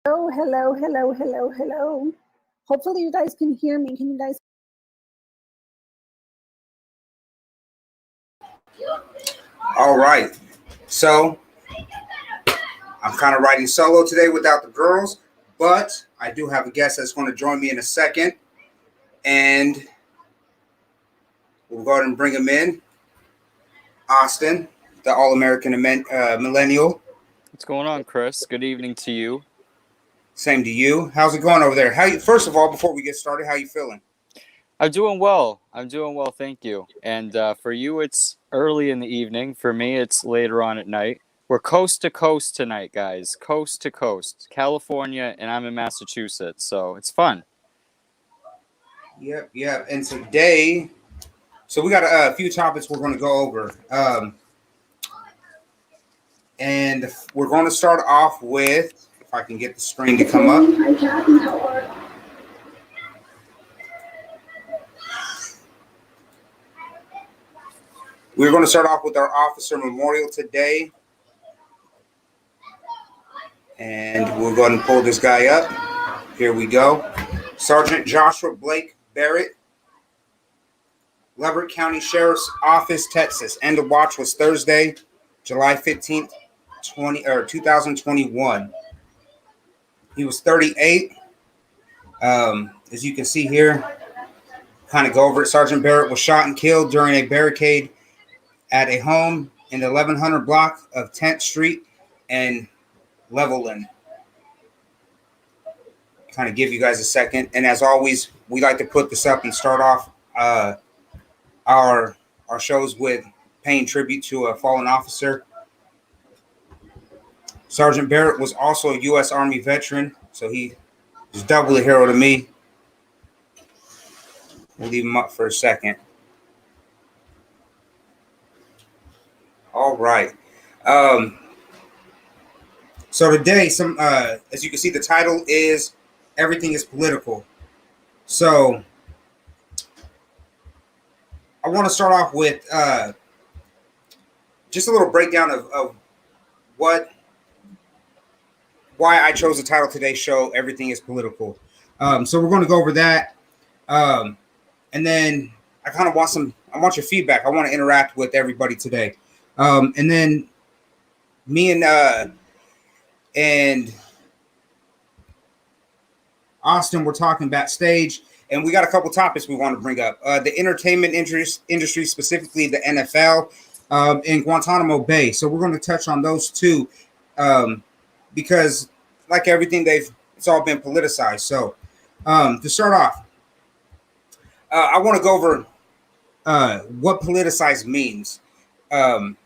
Oh, hello, hello, hello, hello. Hopefully you guys can hear me. Can you guys? All right. So I'm kind of riding solo today without the girls, but I do have a guest that's going to join me in a second. And we'll go ahead and bring him in. Austin, the All-American Millennial. What's going on, Chris? Good evening to you. Same to you. How's it going over there? First of all, before we get started, how you feeling? I'm doing well. Thank you. And for you, it's early in the evening. For me, it's later on at night. We're coast to coast tonight, guys. Coast to coast. California, and I'm in Massachusetts, so it's fun. Yep. And today, so we got a few topics we're going to go over. And we're going to start off with, if I can get the screen to come up. We're going to start off with our officer memorial today. And we'll go ahead and pull this guy up. Here we go. Sergeant Joshua Blake Barrett, Lubbock County Sheriff's Office, Texas. End of watch was Thursday, July 15th, 2021. He was 38. As you can see here, kind of go over it. Sergeant Barrett was shot and killed during a barricade at a home in the 1100 block of 10th Street and Levelland. Kind of give you guys a second. And as always, we like to put this up and start off our shows with paying tribute to a fallen officer. Sergeant Barrett was also a U.S. Army veteran, so he was doubly a hero to me. We'll leave him up for a second. All right. So today, as you can see, the title is Everything is Political. So I want to start off with just a little breakdown of why I chose the title of today's show, Everything is Political. So we're going to go over that. And then I want your feedback. I want to interact with everybody today. And then me and Austin were talking backstage, and we got a couple topics we want to bring up. The entertainment industry, specifically the NFL, and Guantanamo Bay. So we're going to touch on those two. Because like everything, it's all been politicized. So to start off, I want to go over what politicized means. In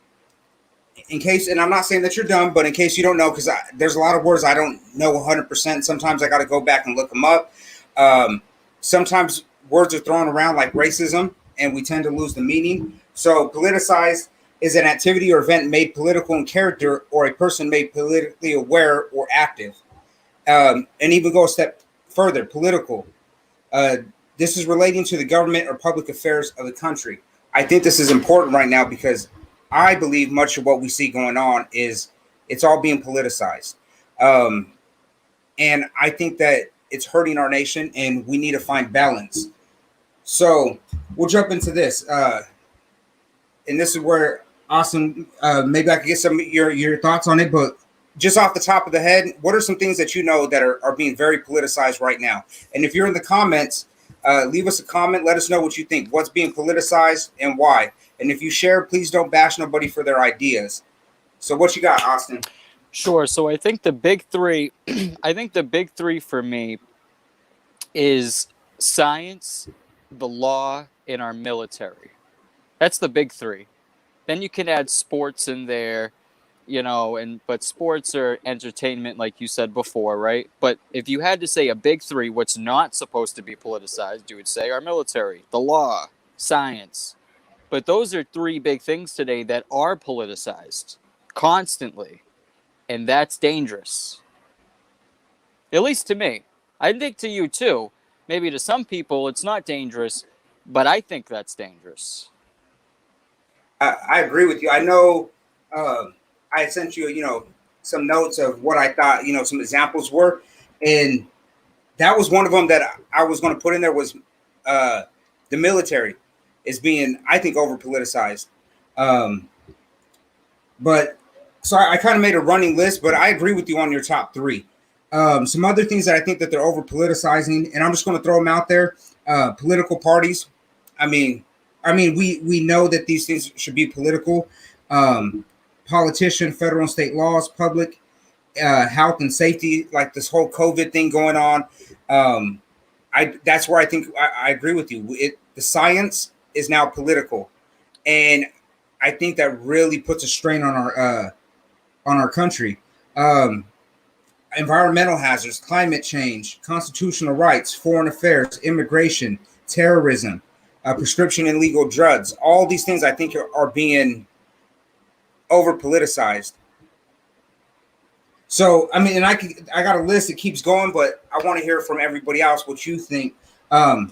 case, and I'm not saying that you're dumb, but in case you don't know, because there's a lot of words I don't know 100%. Sometimes I got to go back and look them up. Sometimes words are thrown around like racism, and we tend to lose the meaning. So politicized is an activity or event made political in character, or a person made politically aware or active. And even go a step further, political. This is relating to the government or public affairs of the country. I think this is important right now because I believe much of what we see going on is it's all being politicized. And I think that it's hurting our nation and we need to find balance. So we'll jump into this. And this is where, Austin, maybe I could get some of your thoughts on it, but just off the top of the head, what are some things that you know that are being very politicized right now? And if you're in the comments, leave us a comment. Let us know what you think. What's being politicized and why? And if you share, please don't bash nobody for their ideas. So what you got, Austin? Sure. So I think the big three, for me is science, the law, and our military. That's the big three. Then you can add sports in there, but sports are entertainment, like you said before, right? But if you had to say a big three, what's not supposed to be politicized, you would say our military, the law, science. But those are three big things today that are politicized constantly. And that's dangerous. At least to me. I think to you too. Maybe to some people it's not dangerous, but I think that's dangerous. I agree with you. I know I sent you, some notes of what I thought, some examples were, and that was one of them that I was going to put in there was the military is being, I think, over politicized. But so I kind of made a running list, but I agree with you on your top three. Some other things that I think that they're over politicizing, and I'm just going to throw them out there. Political parties. I mean, we know that these things should be political. Politician, federal and state laws, public health and safety, like this whole COVID thing going on. That's where I think I agree with you. The science is now political, and I think that really puts a strain on our country. Environmental hazards, climate change, constitutional rights, foreign affairs, immigration, terrorism, prescription and legal drugs. All these things I think are being over politicized. So, I mean, and I got a list that keeps going, but I want to hear from everybody else what you think. Now,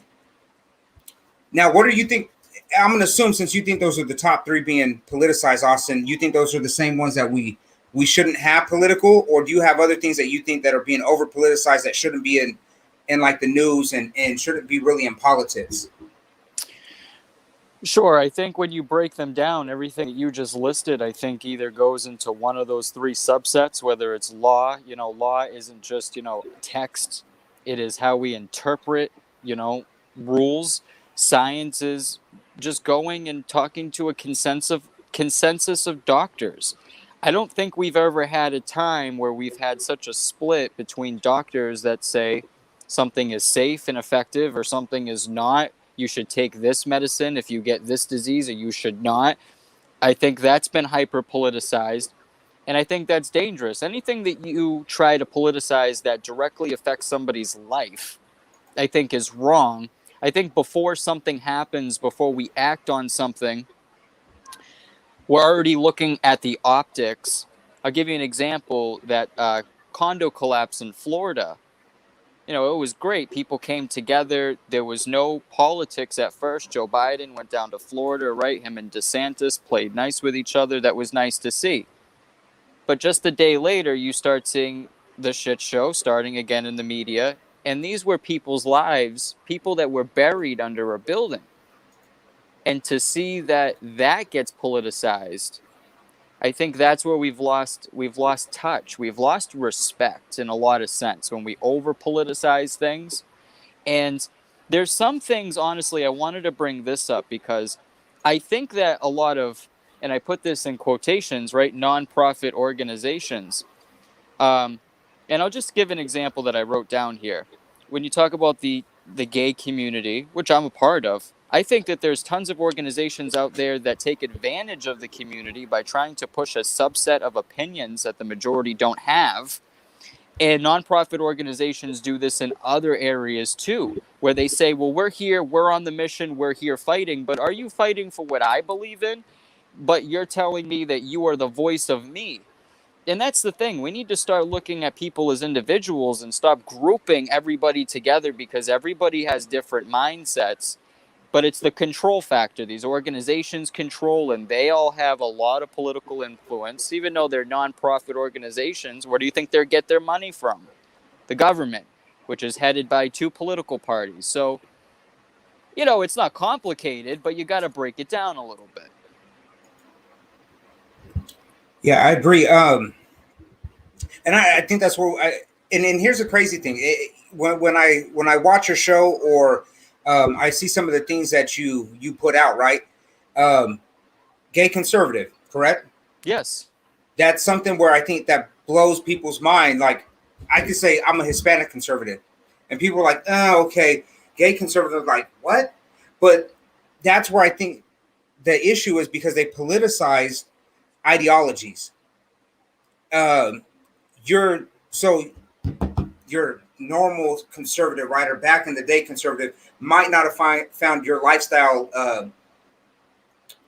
what do you think? I'm going to assume, since you think those are the top three being politicized, Austin, you think those are the same ones that we shouldn't have political, or do you have other things that you think that are being over politicized that shouldn't be in like the news and shouldn't be really in politics? Sure. I think when you break them down, everything that you just listed, I think either goes into one of those three subsets, whether it's law. Law isn't just, text. It is how we interpret, rules. Science is just going and talking to a consensus of doctors. I don't think we've ever had a time where we've had such a split between doctors that say something is safe and effective or something is not. You should take this medicine if you get this disease, or you should not. I think that's been hyper politicized, and I think that's dangerous. Anything that you try to politicize that directly affects somebody's life, I think is wrong. I think before something happens, before we act on something, we're already looking at the optics. I'll give you an example, that condo collapse in Florida. It was great. People came together. There was no politics at first. Joe Biden went down to Florida, right? Him and DeSantis played nice with each other. That was nice to see. But just a day later, you start seeing the shit show starting again in the media. And these were people's lives, people that were buried under a building. And to see that gets politicized, I think that's where we've lost touch. We've lost respect in a lot of sense when we over politicize things. And there's some things, honestly, I wanted to bring this up because I think that a lot of, and I put this in quotations, right, nonprofit organizations. And I'll just give an example that I wrote down here. When you talk about the gay community, which I'm a part of, I think that there's tons of organizations out there that take advantage of the community by trying to push a subset of opinions that the majority don't have. And nonprofit organizations do this in other areas too, where they say, well, we're here, we're on the mission, we're here fighting, but are you fighting for what I believe in? But you're telling me that you are the voice of me. And that's the thing. We need to start looking at people as individuals and stop grouping everybody together, because everybody has different mindsets. But it's the control factor. These organizations control, and they all have a lot of political influence. Even though they're nonprofit organizations, where do you think they get their money from? The government, which is headed by two political parties. So, it's not complicated, but you got to break it down a little bit. Yeah, I agree. And I think that's where and here's the crazy thing. When I watch your show, or I see some of the things that you put out, right? Gay conservative, correct? Yes. That's something where I think that blows people's mind. Like, I could say I'm a Hispanic conservative, and people are like, oh, okay, gay conservative, like, what? But that's where I think the issue is, because they politicize ideologies. Your normal conservative, right, or back in the day conservative, might not have found your lifestyle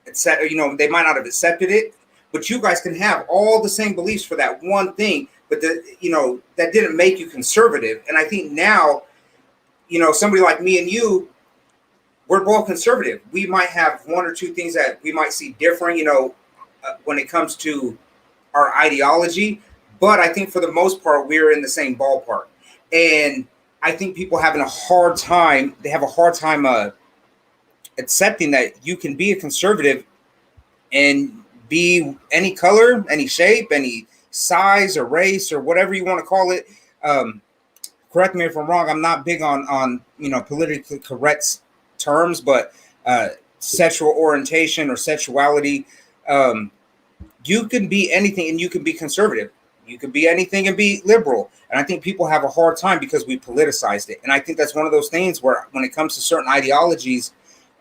they might not have accepted it, but you guys can have all the same beliefs for that one thing, but that didn't make you conservative. And I think now, somebody like me and you, we're both conservative. We might have one or two things that we might see different, when it comes to our ideology, but I think for the most part, we're in the same ballpark. And I think people having a hard time, they have a hard time accepting that you can be a conservative and be any color, any shape, any size or race or whatever you want to call it. Correct me if I'm wrong. I'm not big on politically correct terms, but sexual orientation or sexuality. You can be anything and you can be conservative. You can be anything and be liberal. And I think people have a hard time because we politicized it. And I think that's one of those things where when it comes to certain ideologies,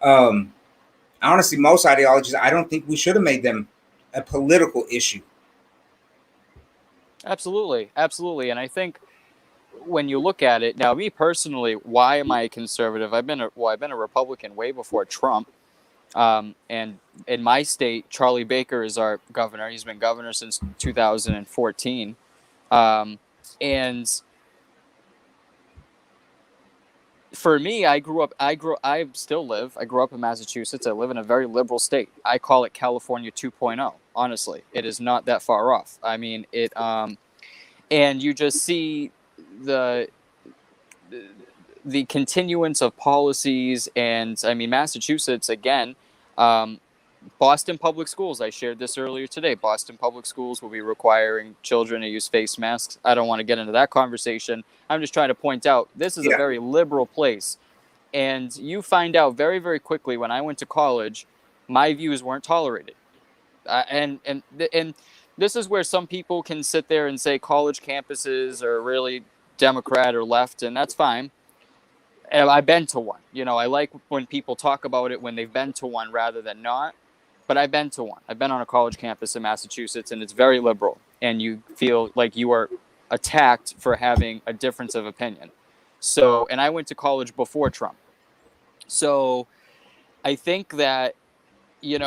honestly, most ideologies, I don't think we should have made them a political issue. Absolutely. Absolutely. And I think when you look at it now, me personally, why am I a conservative? I've been a Republican way before Trump. And in my state, Charlie Baker is our governor. He's been governor since 2014. And for me, I grew up in Massachusetts. I live in a very liberal state. I call it California 2.0. Honestly, it is not that far off. I mean, and you just see the continuance of policies. And I mean, Massachusetts, again, Boston Public Schools, I shared this earlier today. Boston Public Schools will be requiring children to use face masks. I don't want to get into that conversation. I'm just trying to point out this is a very liberal place. And you find out very, very quickly when I went to college, my views weren't tolerated. And this is where some people can sit there and say college campuses are really Democrat or left, and that's fine. And I've been to one. I like when people talk about it when they've been to one rather than not. But I've been to one. I've been on a college campus in Massachusetts, and it's very liberal. And you feel like you are attacked for having a difference of opinion. So, and I went to college before Trump. So I think that, you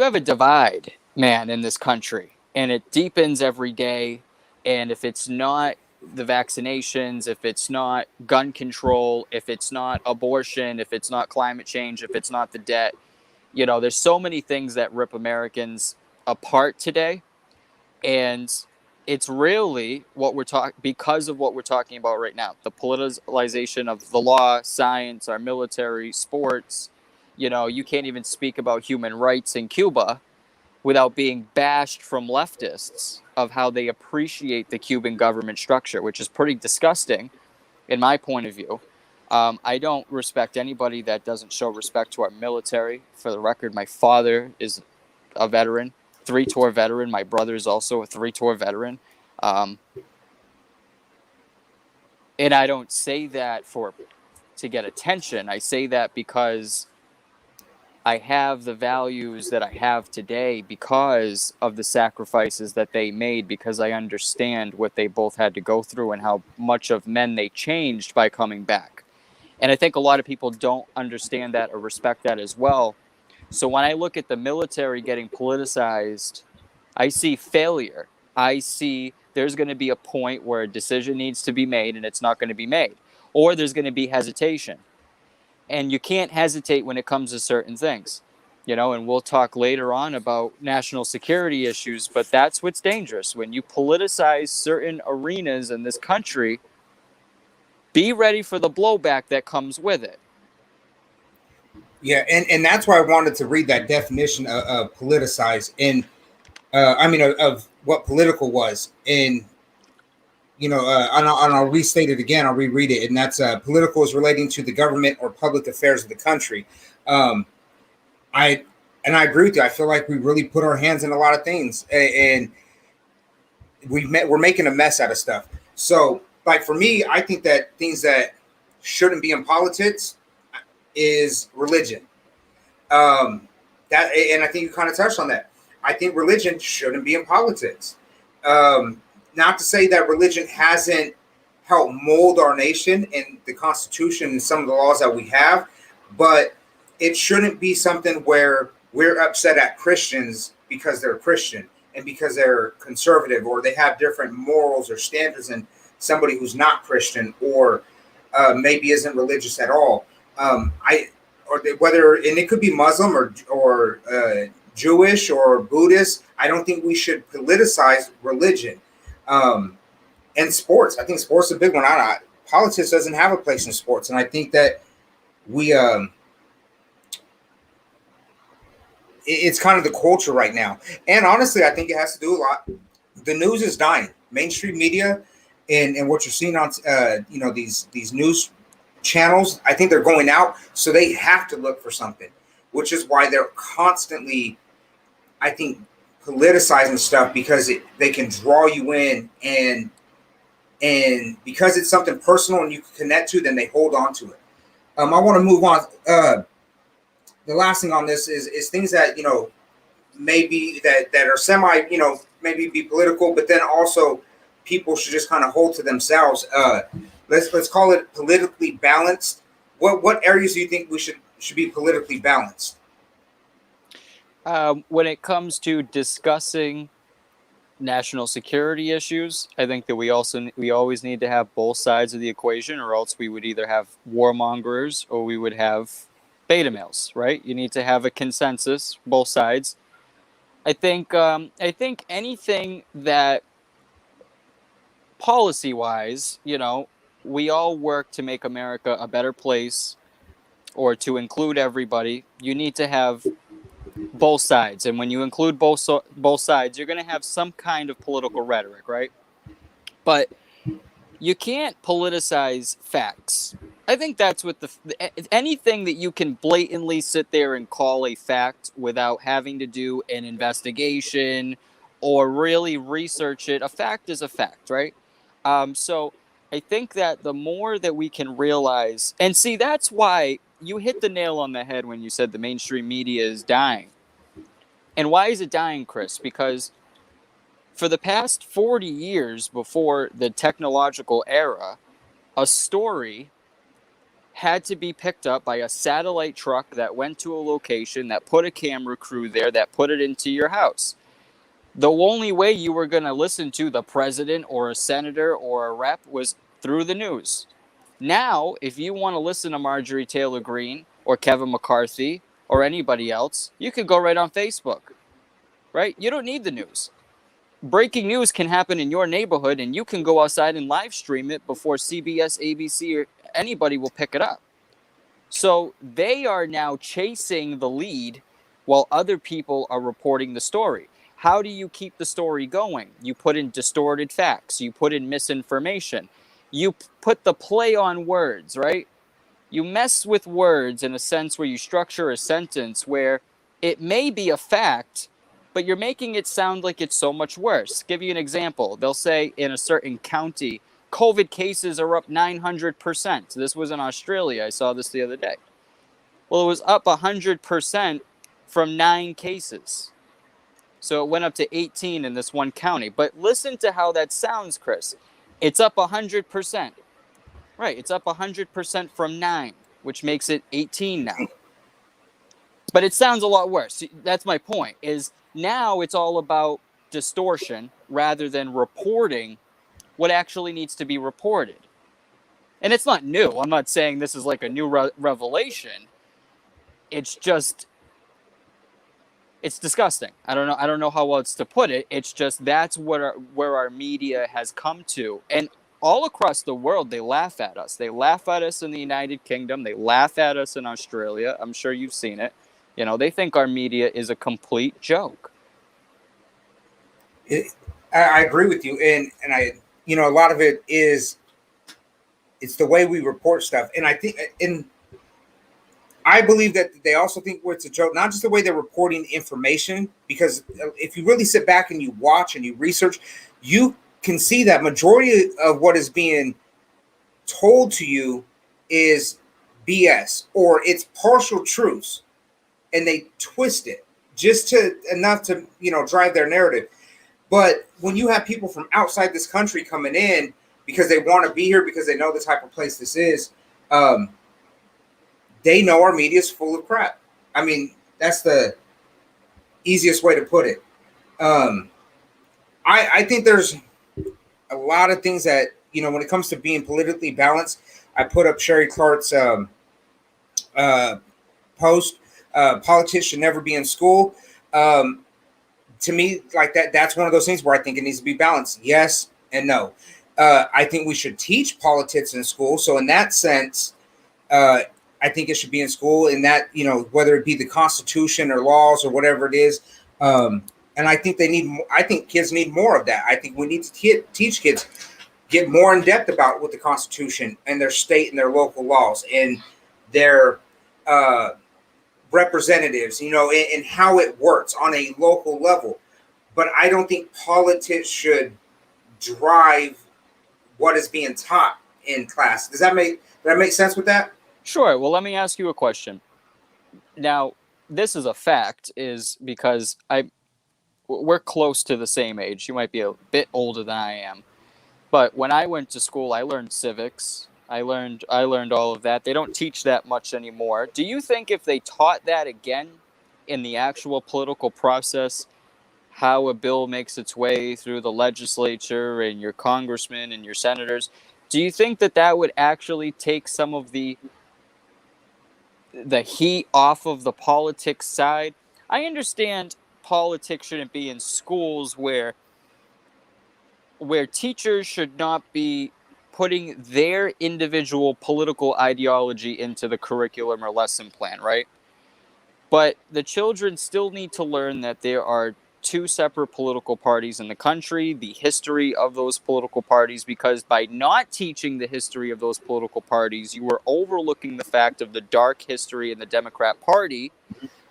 have a divide, man, in this country. And it deepens every day. And if it's not the vaccinations, if it's not gun control, if it's not abortion, if it's not climate change, if it's not the debt, there's so many things that rip Americans apart today. And it's really because of what we're talking about right now, the politicization of the law, science, our military, sports. You can't even speak about human rights in Cuba without being bashed from leftists of how they appreciate the Cuban government structure, which is pretty disgusting in my point of view. I don't respect anybody that doesn't show respect to our military. For the record, my father is a veteran, 3-tour veteran. My brother is also a 3-tour veteran. And I don't say that to get attention. I say that because I have the values that I have today because of the sacrifices that they made, because I understand what they both had to go through and how much of men they changed by coming back. And I think a lot of people don't understand that or respect that as well. So when I look at the military getting politicized, I see failure. I see there's going to be a point where a decision needs to be made and it's not going to be made, or there's going to be hesitation. And you can't hesitate when it comes to certain things, and we'll talk later on about national security issues, but that's what's dangerous. When you politicize certain arenas in this country, be ready for the blowback that comes with it. Yeah, and that's why I wanted to read that definition of politicize and of what political was. And I'll restate it again. I'll reread it, and that's political is relating to the government or public affairs of the country. I agree with you. I feel like we really put our hands in a lot of things, and we're making a mess out of stuff. So, like for me, I think that things that shouldn't be in politics is religion. And I think you kind of touched on that. I think religion shouldn't be in politics. Not to say that religion hasn't helped mold our nation and the Constitution and some of the laws that we have, but it shouldn't be something where we're upset at Christians because they're Christian and because they're conservative or they have different morals or standards than somebody who's not Christian or maybe isn't religious at all. And it could be Muslim or Jewish or Buddhist, I don't think we should politicize religion. And sports, I think sports is a big one. Politics doesn't have a place in sports, and I think that we it's kind of the culture right now. And honestly, I think it has to do a lot. The news is dying. Mainstream media and what you're seeing on these news channels, I think they're going out, so they have to look for something, which is why they're constantly, I think, politicizing stuff, because they can draw you in, and because it's something personal and you can connect to, then they hold on to it. I want to move on. The last thing on this is things that, maybe that are semi, maybe be political, but then also people should just kind of hold to themselves. Let's call it politically balanced. What areas do you think we should be politically balanced? When it comes to discussing national security issues, I think that we always need to have both sides of the equation, or else we would either have warmongers or we would have beta males, right? You need to have a consensus, both sides. I think anything that policy-wise, we all work to make America a better place, or to include everybody. You need to have both sides, and when you include both sides, you're going to have some kind of political rhetoric, right? But you can't politicize facts. I think that's what anything that you can blatantly sit there and call a fact without having to do an investigation or really research it. A fact is a fact, right? So I think that the more that we can realize, and see, that's why you hit the nail on the head when you said the mainstream media is dying. And why is it dying, Chris? Because for the past 40 years before the technological era, a story had to be picked up by a satellite truck that went to a location, that put a camera crew there, that put it into your house. The only way you were going to listen to the president or a senator or a rep was through the news. Now, if you want to listen to Marjorie Taylor Greene or Kevin McCarthy or anybody else, you can go right on Facebook, right? You don't need the news. Breaking news can happen in your neighborhood, and you can go outside and live stream it before CBS, ABC, or anybody will pick it up. So they are now chasing the lead while other people are reporting the story. How do you keep the story going? You put in distorted facts. You put in misinformation. You put the play on words, right? You mess with words in a sense where you structure a sentence where it may be a fact, but you're making it sound like it's so much worse. Give you an example. They'll say in a certain county, COVID cases are up 900%. This was in Australia. I saw this the other day. Well, it was up 100% from 9 cases. So it went up to 18 in this one county. But listen to how that sounds, Chris. It's up 100%. Right, it's up 100% from 9, which makes it 18 now. But it sounds a lot worse. That's my point, is now it's all about distortion rather than reporting what actually needs to be reported. And it's not new. I'm not saying this is like a new revelation. It's just, it's disgusting. I don't know how else to put it. It's just that's where our media has come to. And all across the world, they laugh at us. They laugh at us in the United Kingdom. They laugh at us in Australia. I'm sure you've seen it. They think our media is a complete joke. I agree with you. And I, a lot of it is, it's the way we report stuff. And I think, and I believe that they also think it's a joke, not just the way they're reporting information, because if you really sit back and you watch and you research, you can see that majority of what is being told to you is BS, or it's partial truths, and they twist it just to enough to drive their narrative. But when you have people from outside this country coming in because they want to be here, because they know the type of place this is, they know our media is full of crap. I mean, that's the easiest way to put it. I think there's a lot of things that, when it comes to being politically balanced. I put up Sherry Clark's post, politics should never be in school. To me, like that's one of those things where I think it needs to be balanced. Yes and no. I think we should teach politics in school. So in that sense, I think it should be in school in that, whether it be the Constitution or laws or whatever it is. And I think I think kids need more of that. I think we need to teach kids, get more in depth about what the Constitution and their state and their local laws and their representatives, and how it works on a local level. But I don't think politics should drive what is being taught in class. Does that make sense with that? Sure. Well, let me ask you a question. Now, this is a fact, is because we're close to the same age. You might be a bit older than I am. But when I went to school, I learned civics. I learned all of that. They don't teach that much anymore. Do you think if they taught that again in the actual political process, how a bill makes its way through the legislature and your congressmen and your senators, do you think that would actually take some of the heat off of the politics side? I understand politics shouldn't be in schools where teachers should not be putting their individual political ideology into the curriculum or lesson plan, right? But the children still need to learn that there are two separate political parties in the country, the history of those political parties, because by not teaching the history of those political parties, you are overlooking the fact of the dark history in the Democrat Party,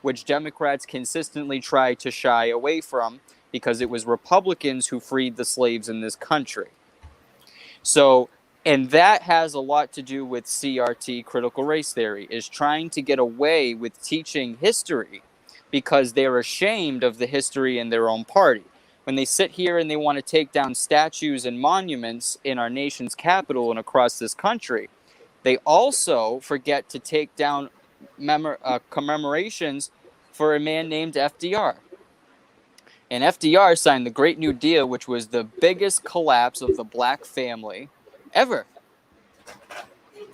which Democrats consistently try to shy away from because it was Republicans who freed the slaves in this country. So, and that has a lot to do with CRT, critical race theory, is trying to get away with teaching history because they're ashamed of the history in their own party. When they sit here and they want to take down statues and monuments in our nation's capital and across this country, they also forget to take down commemorations for a man named FDR. And FDR signed the Great New Deal, which was the biggest collapse of the black family ever.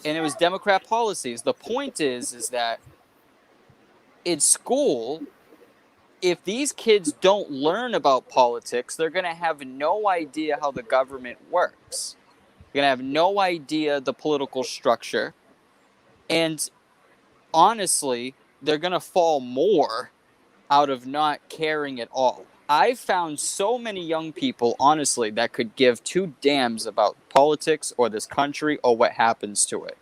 And it was Democrat policies. The point is that in school, if these kids don't learn about politics, they're going to have no idea how the government works. They're going to have no idea the political structure. And honestly, they're going to fall more out of not caring at all. I've found so many young people, honestly, that could give two damns about politics or this country or what happens to it.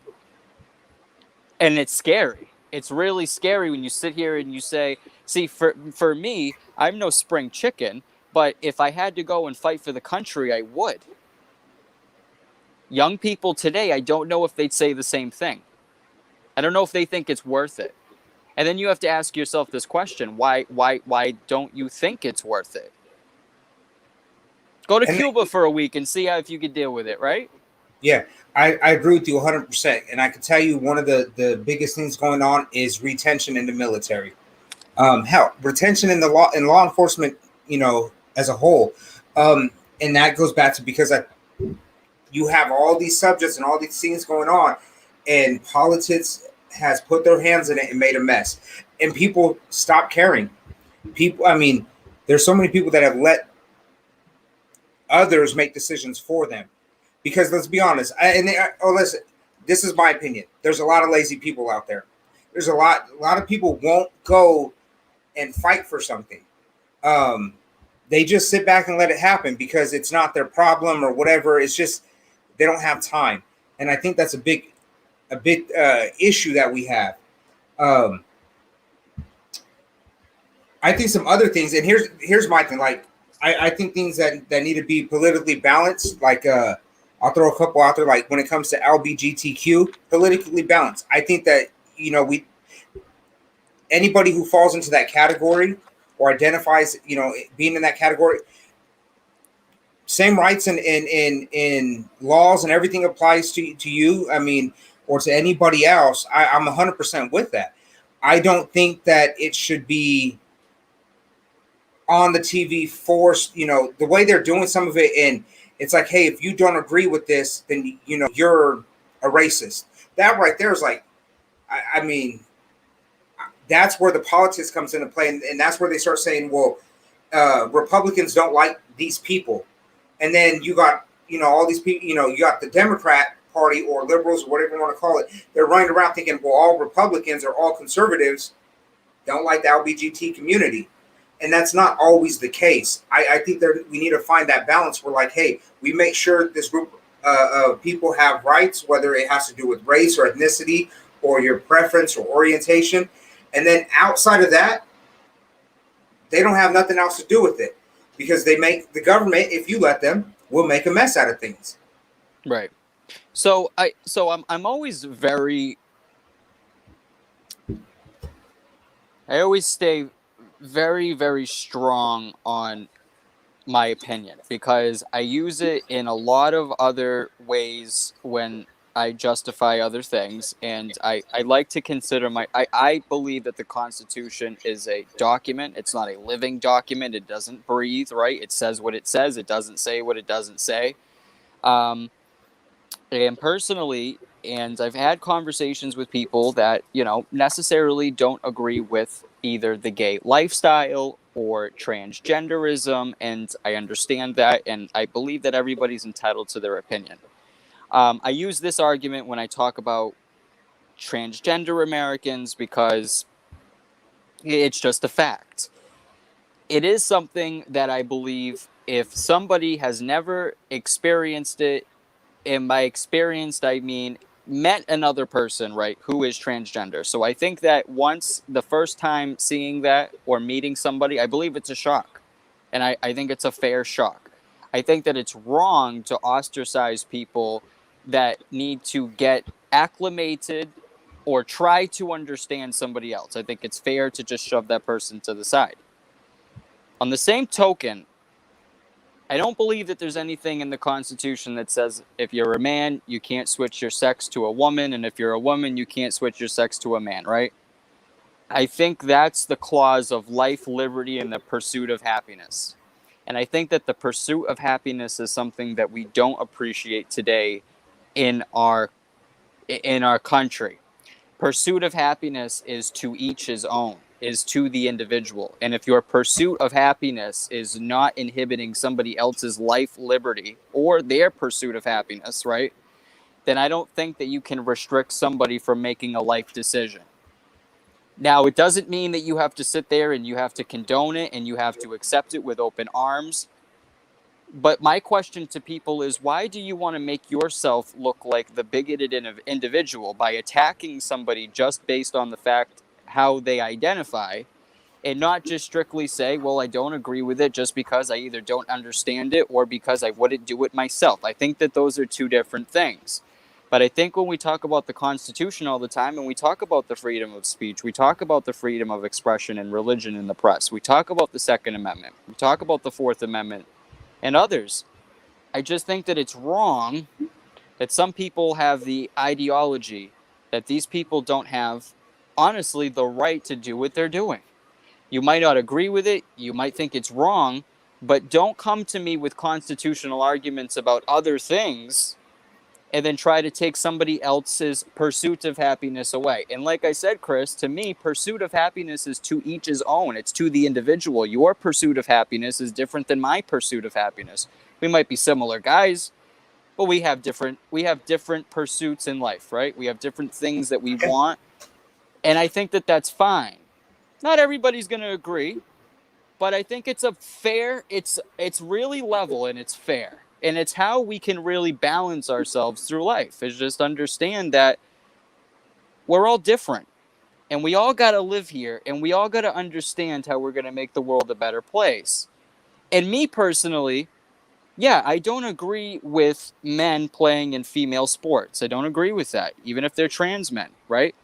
And it's scary. It's really scary when you sit here and you say, see, for me, I'm no spring chicken, but if I had to go and fight for the country, I would. Young people today, I don't know if they'd say the same thing. I don't know if they think it's worth it. And then you have to ask yourself this question: why don't you think it's worth it? Go to Cuba for a week and see if you could deal with it, right? Yeah, I agree with you 100%. And I can tell you one of the biggest things going on is retention in the military. Hell, retention in law enforcement, as a whole. And that goes back to because you have all these subjects and all these things going on, and politics has put their hands in it and made a mess, and people stop caring. There's so many people that have let others make decisions for them, because let's be honest. Listen, this is my opinion. There's a lot of lazy people out there. There's a lot of people won't go and fight for something. They just sit back and let it happen because it's not their problem or whatever. It's just they don't have time, and I think that's a big issue that we have. I think some other things, and here's my thing. Like, I think things that need to be politically balanced. Like, I'll throw a couple out there. Like when it comes to LGBTQ, politically balanced. I think that anybody who falls into that category or identifies, being in that category, same rights in laws and everything applies to you. Or to anybody else. I'm 100% with that. I don't think that it should be on the TV forced, the way they're doing some of it. And it's like, hey, if you don't agree with this, then, you're a racist. That right there is like, that's where the politics comes into play, and that's where they start saying, well, Republicans don't like these people, and then you got all these people, you got the Democrat Party or liberals or whatever you want to call it. They're running around thinking, well, all Republicans or all conservatives don't like the LGBT community, and that's not always the case. I think we need to find that balance where, like, hey, we make sure this group of people have rights, whether it has to do with race or ethnicity or your preference or orientation, and then outside of that, they don't have nothing else to do with it, because the government, if you let them, will make a mess out of things. Right. So I'm always I always stay very, very strong on my opinion, because I use it in a lot of other ways when I justify other things, and I like to consider I believe that the Constitution is a document. It's not a living document. It doesn't breathe, right? It says what it says. It doesn't say what it doesn't say. And personally, and I've had conversations with people that, necessarily don't agree with either the gay lifestyle or transgenderism, and I understand that, and I believe that everybody's entitled to their opinion. I use this argument when I talk about transgender Americans because it's just a fact. It is something that I believe, if somebody has never experienced it, and by experienced I mean met another person, right, who is transgender. So I think that once the first time seeing that or meeting somebody, I believe it's a shock. And I think it's a fair shock. I think that it's wrong to ostracize people that need to get acclimated or try to understand somebody else. I think it's fair to just shove that person to the side. On the same token, I don't believe that there's anything in the Constitution that says if you're a man, you can't switch your sex to a woman, and if you're a woman, you can't switch your sex to a man, right? I think that's the clause of life, liberty, and the pursuit of happiness. And I think that the pursuit of happiness is something that we don't appreciate today in our country. Pursuit of happiness is to each his own, is to the individual. And if your pursuit of happiness is not inhibiting somebody else's life, liberty, or their pursuit of happiness, right, then I don't think that you can restrict somebody from making a life decision. Now, it doesn't mean that you have to sit there and you have to condone it and you have to accept it with open arms. But my question to people is, why do you want to make yourself look like the bigoted individual by attacking somebody just based on the fact how they identify, and not just strictly say, well, I don't agree with it just because I either don't understand it or because I wouldn't do it myself? I think that those are two different things. But I think when we talk about the Constitution all the time, and we talk about the freedom of speech, we talk about the freedom of expression and religion in the press, we talk about the Second Amendment, we talk about the Fourth Amendment, and others, I just think that it's wrong that some people have the ideology that these people don't have, honestly, the right to do what they're doing. You might not agree with it, you might think it's wrong, but don't come to me with constitutional arguments about other things and then try to take somebody else's pursuit of happiness away. And like I said, Chris, to me, pursuit of happiness is to each his own. It's to the individual. Your pursuit of happiness is different than my pursuit of happiness. We might be similar guys, but we have different pursuits in life, right? We have different things that we want. And I think that that's fine. Not everybody's going to agree, but I think it's a fair, it's really level and it's fair. And it's how we can really balance ourselves through life, is just understand that we're all different and we all got to live here and we all got to understand how we're going to make the world a better place. And me personally, yeah, I don't agree with men playing in female sports. I don't agree with that, even if they're trans men, right?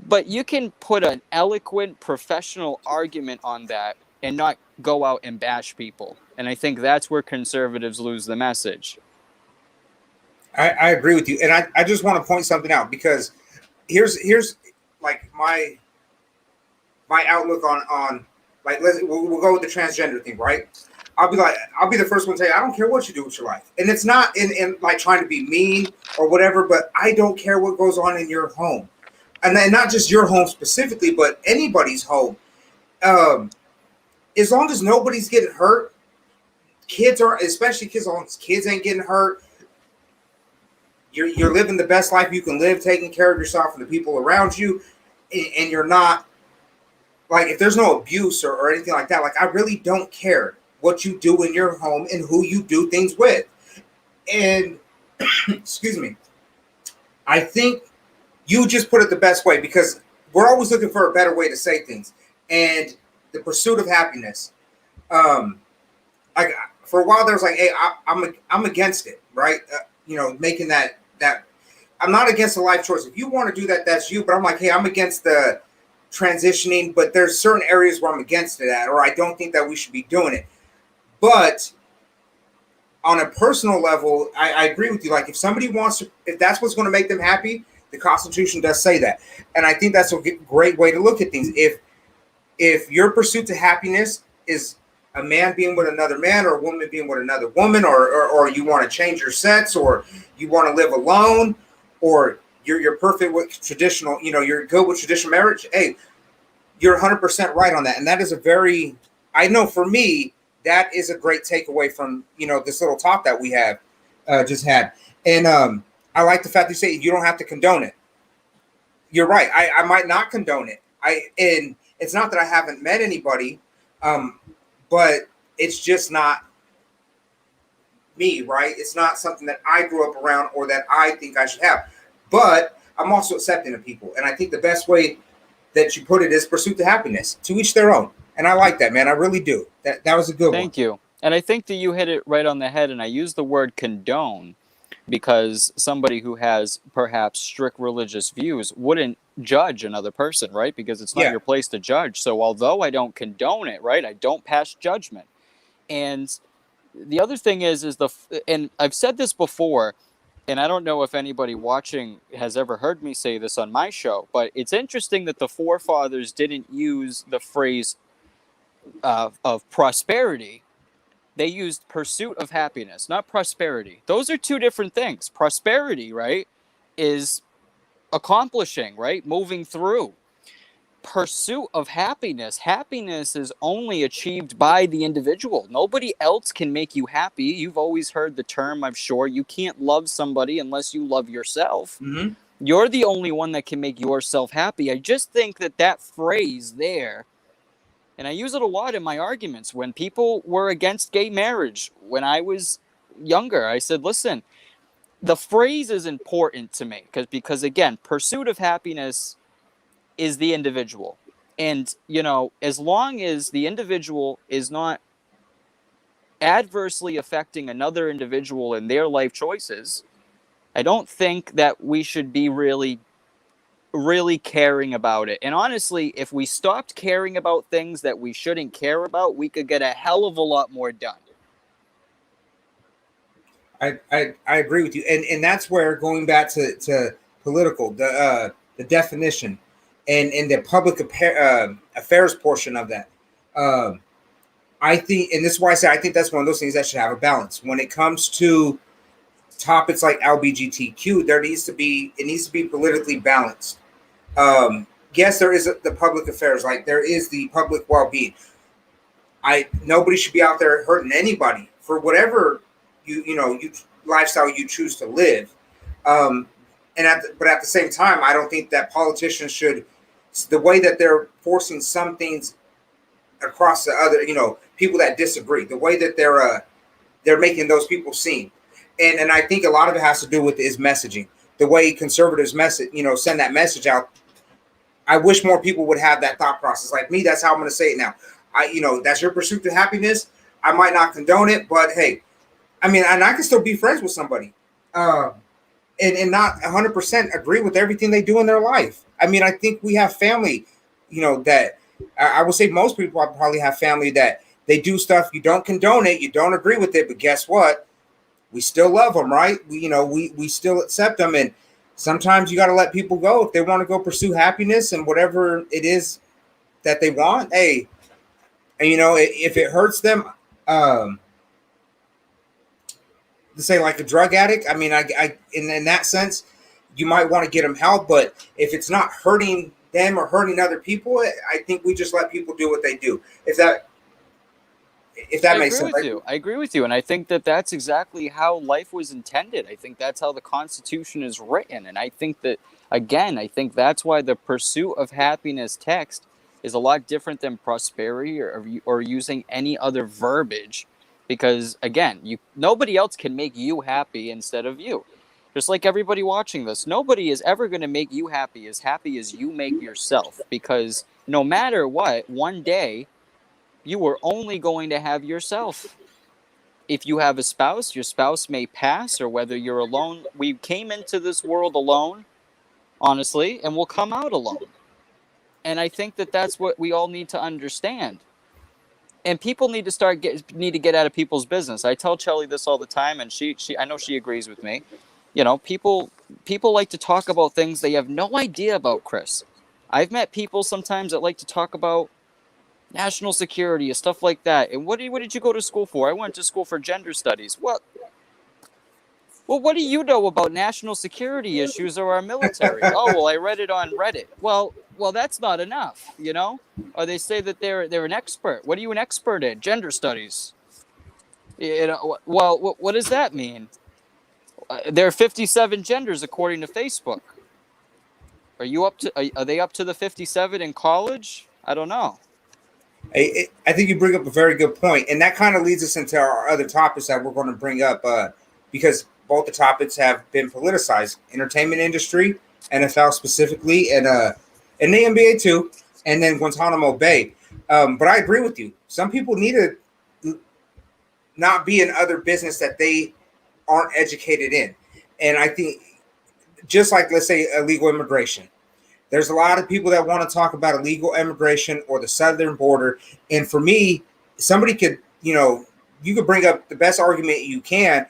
But you can put an eloquent professional argument on that and not go out and bash people. And I think that's where conservatives lose the message. I agree with you. And I just want to point something out, because here's like my outlook on like, we'll go with the transgender thing, right? I'll be the first one to tell you, I don't care what you do with your life. And it's not in like trying to be mean or whatever, but I don't care what goes on in your home. and then not just your home specifically, but anybody's home. As long as nobody's getting hurt, kids are, especially kids, as long as kids ain't getting hurt, you're living the best life you can live, taking care of yourself and the people around you, and you're not, like, if there's no abuse or anything like that, like, I really don't care what you do in your home and who you do things with. And excuse me, I think you just put it the best way, because we're always looking for a better way to say things. And the pursuit of happiness, like, for a while there was like, hey, I'm against it, right? Making that I'm not against the life choice. If you want to do that, that's you. But I'm like, hey, I'm against the transitioning, but there's certain areas where I'm against it at, or I don't think that we should be doing it. But on a personal level, I agree with you. Like, if somebody wants to, if that's what's going to make them happy, the Constitution does say that. And I think that's a great way to look at things. If your pursuit to happiness is a man being with another man, or a woman being with another woman, or you want to change your sex, or you want to live alone, or you're perfect with traditional, you're good with traditional marriage, hey, you're 100% right on that. And that is I know for me, that is a great takeaway from, this little talk that we have just had. And I like the fact that you say you don't have to condone it. You're right. I might not condone it. And it's not that I haven't met anybody, but it's just not me, right? It's not something that I grew up around or that I think I should have. But I'm also accepting of people. And I think the best way that you put it is pursuit to happiness. To each their own. And I like that, man. I really do. That was a good one. Thank you. And I think that you hit it right on the head. And I use the word condone because somebody who has perhaps strict religious views wouldn't judge another person, right? Because it's not your place to judge. So although I don't condone it, right, I don't pass judgment. And the other thing is and I've said this before, and I don't know if anybody watching has ever heard me say this on my show, but it's interesting that the forefathers didn't use the phrase of prosperity. They used pursuit of happiness, not prosperity. Those are two different things. Prosperity, right, is accomplishing, right, moving through. Pursuit of happiness. Happiness is only achieved by the individual. Nobody else can make you happy. You've always heard the term, I'm sure, you can't love somebody unless you love yourself. Mm-hmm. You're the only one that can make yourself happy. I just think that phrase there, and I use it a lot in my arguments when people were against gay marriage. When I was younger, I said, listen, the phrase is important to me because again, pursuit of happiness is the individual. And, as long as the individual is not adversely affecting another individual in their life choices, I don't think that we should be really caring about it. And honestly, if we stopped caring about things that we shouldn't care about, we could get a hell of a lot more done. I agree with you. And that's where, going back to political, the definition and the public affairs portion of that, I think, and this is why I say I think that's one of those things that should have a balance. When it comes to topics like LGBTQ, it needs to be politically balanced. Yes, there is the public affairs, like there is the public well-being. Nobody should be out there hurting anybody for whatever you lifestyle you choose to live. But at the same time, I don't think that politicians should, the way that they're forcing some things across the other, people that disagree, the way that they're making those people seen. And I think a lot of it has to do with is messaging. The way conservatives send that message out. I wish more people would have that thought process. Like me, that's how I'm going to say it now. That's your pursuit to happiness. I might not condone it, but hey, I mean, and I can still be friends with somebody and not 100% agree with everything they do in their life. I mean, I think we have family, that I would say most people probably have family that they do stuff. You don't condone it. You don't agree with it. But guess what? We still love them, right? We still accept them. And sometimes you got to let people go if they want to go pursue happiness and whatever it is that they want. Hey, and if it hurts them, to say like a drug addict, I mean, I in that sense, you might want to get them help. But if it's not hurting them or hurting other people, I think we just let people do what they do. If that makes sense. I agree with you. And I think that that's exactly how life was intended. I think that's how the Constitution is written. And I think that, again, I think that's why the pursuit of happiness text is a lot different than prosperity or using any other verbiage. Because, again, nobody else can make you happy instead of you. Just like everybody watching this, nobody is ever going to make you happy as you make yourself. Because no matter what, one day, you are only going to have yourself. If you have a spouse, your spouse may pass, or whether you're alone. We came into this world alone, honestly, and we'll come out alone. And I think that that's what we all need to understand. And people need to get out of people's business. I tell Chelly this all the time, and she I know she agrees with me. You know, people like to talk about things they have no idea about, Chris. I've met people sometimes that like to talk about national security and stuff like that. And what did you go to school for? I went to school for gender studies. Well, what do you know about national security issues or our military? Oh, well, I read it on Reddit. Well, that's not enough, you know? Or they say that they're an expert. What are you an expert in? Gender studies. You know, well, what does that mean? There are 57 genders according to Facebook. Are they up to the 57 in college? I don't know. I think you bring up a very good point, and that kind of leads us into our other topics that we're going to bring up because both the topics have been politicized: entertainment industry, NFL specifically, and the NBA too, and then Guantanamo Bay. But I agree with you. Some people need to not be in other business that they aren't educated in, and I think just like, let's say, illegal immigration. There's a lot of people that want to talk about illegal immigration or the southern border. And for me, somebody could, you could bring up the best argument you can.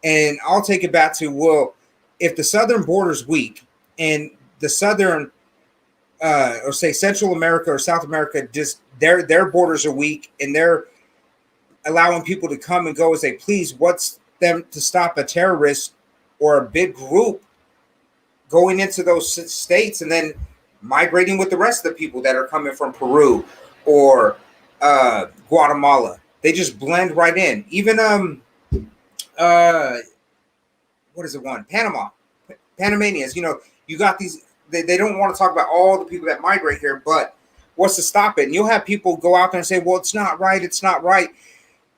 And I'll take it back to, well, if the southern border is weak and the southern, or say Central America or South America, just their borders are weak and they're allowing people to come and go as they please, what's them to stop a terrorist or a big group going into those states and then migrating with the rest of the people that are coming from Peru or Guatemala? They just blend right in. Even what is it one? Panamanians, you got these, they don't want to talk about all the people that migrate here, but what's to stop it? And you'll have people go out there and say, well, it's not right.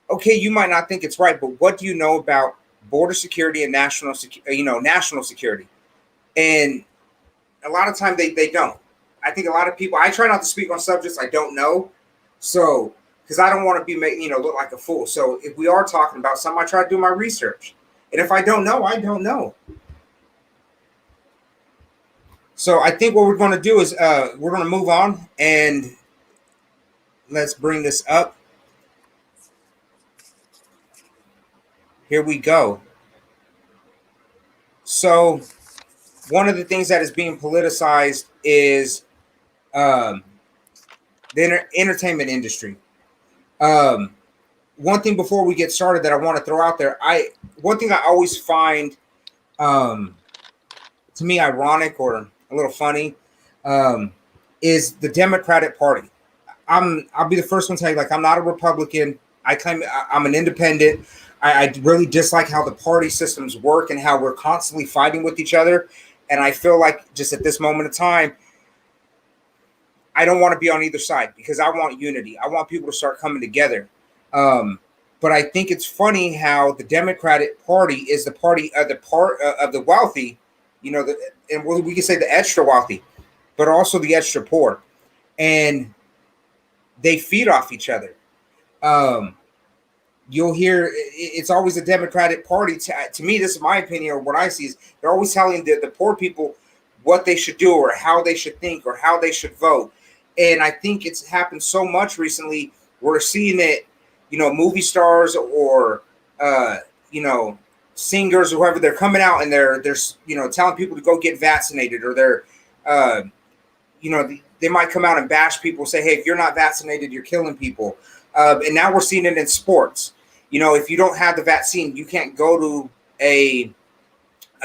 Okay, you might not think it's right, but what do you know about border security and national security? And a lot of time they don't. I think a lot of people, I try not to speak on subjects I don't know. So, because I don't want to be made, look like a fool. So if we are talking about something, I try to do my research. And if I don't know, I don't know. So I think what we're going to do is we're going to move on and let's bring this up. Here we go. So one of the things that is being politicized is the entertainment industry. One thing before we get started that I want to throw out there, one thing I always find to me ironic or a little funny is the Democratic Party. I'll be the first one to tell you, like, I'm not a Republican. I claim I'm an independent. I really dislike how the party systems work and how we're constantly fighting with each other. And I feel like just at this moment of time, I don't want to be on either side because I want unity. I want people to start coming together. But I think it's funny how the Democratic Party is the party of the wealthy, and we can say the extra wealthy, but also the extra poor, and they feed off each other. You'll hear it's always a Democratic Party. To me, this is my opinion, or what I see is they're always telling the poor people what they should do or how they should think or how they should vote. And I think it's happened so much recently. We're seeing it, movie stars or, singers or whoever, they're coming out and they're telling people to go get vaccinated, or they're, they might come out and bash people, say, hey, if you're not vaccinated, you're killing people. And now we're seeing it in sports. If you don't have the vaccine, you can't go to a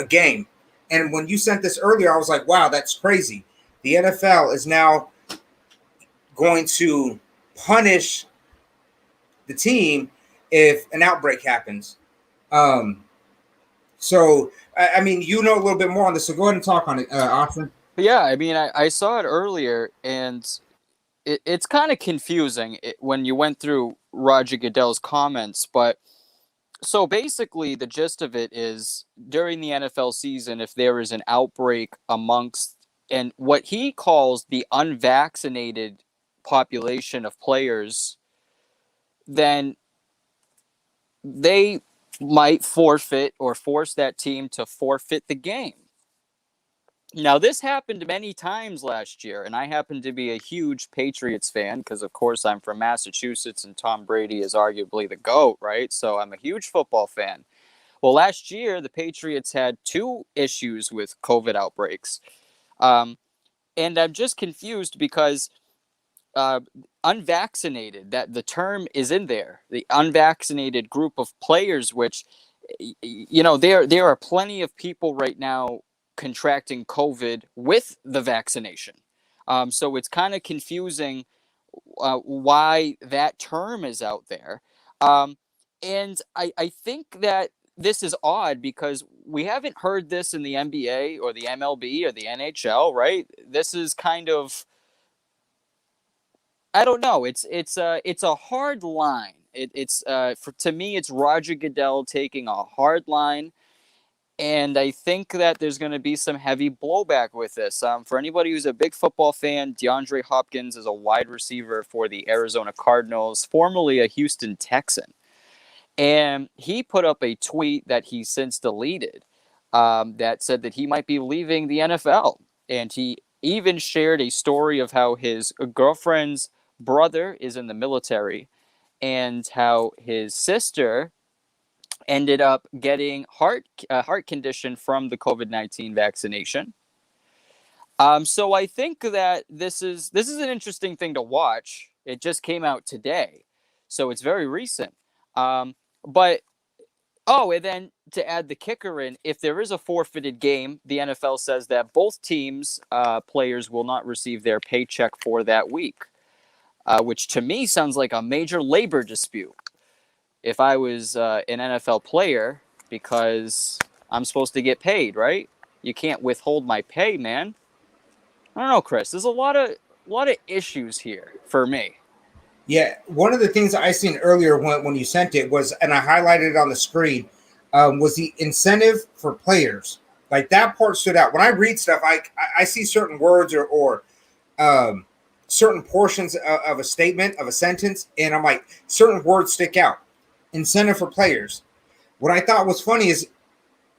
game. And when you sent this earlier, I was like, wow, that's crazy. The NFL is now going to punish the team if an outbreak happens. So, I mean, you know a little bit more on this, so go ahead and talk on it, Austin. Yeah, I mean, I saw it earlier, and it's kind of confusing when you went through Roger Goodell's comments. But so basically, the gist of it is during the NFL season, if there is an outbreak amongst and what he calls the unvaccinated population of players, then they might forfeit or force that team to forfeit the game. Now, this happened many times last year, and I happen to be a huge Patriots fan because, of course, I'm from Massachusetts, and Tom Brady is arguably the GOAT, right? So I'm a huge football fan. Well, last year, the Patriots had 2 issues with COVID outbreaks. And I'm just confused because unvaccinated, that the term is in there, the unvaccinated group of players, which, you know, there are plenty of people right now contracting COVID with the vaccination. So it's kind of confusing why that term is out there. And I think that this is odd because we haven't heard this in the NBA or the MLB or the NHL, right? This is kind of, I don't know. It's a hard line. To me, it's Roger Goodell taking a hard line, and I think that there's going to be some heavy blowback with this. For anybody who's a big football fan, DeAndre Hopkins is a wide receiver for the Arizona Cardinals, formerly a Houston Texan. And he put up a tweet that he since deleted that said that he might be leaving the NFL. And he even shared a story of how his girlfriend's brother is in the military and how his sister ended up getting heart condition from the COVID-19 vaccination. So I think that this is an interesting thing to watch. It just came out today, so it's very recent. But and then to add the kicker in, if there is a forfeited game, the NFL says that both teams' players will not receive their paycheck for that week, which to me sounds like a major labor dispute. If I was an NFL player, because I'm supposed to get paid, right? You can't withhold my pay, man. I don't know, Chris. There's a lot of issues here for me. Yeah, one of the things I seen earlier when you sent it was, and I highlighted it on the screen, was the incentive for players. Like that part stood out. When I read stuff, I see certain words or certain portions of a statement, of a sentence, and I'm like, certain words stick out. Incentive for players. What I thought was funny is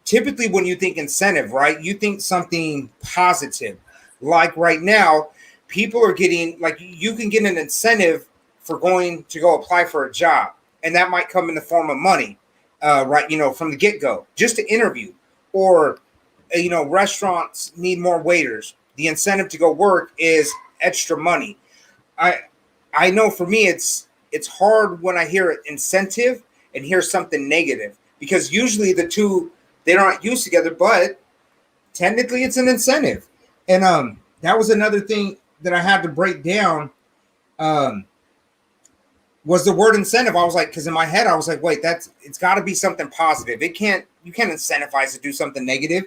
typically when you think incentive, right, you think something positive. Like right now, people are getting, like, you can get an incentive for going to go apply for a job, and that might come in the form of money, right? You know, from the get-go, just to interview, or you know, restaurants need more waiters. The incentive to go work is extra money. I know for me, it's hard when I hear incentive and hear something negative, because usually the two, they're not used together, but technically it's an incentive. And that was another thing that I had to break down. Was the word incentive. I was like, because in my head I was like, wait, it's got to be something positive. You can't incentivize to do something negative.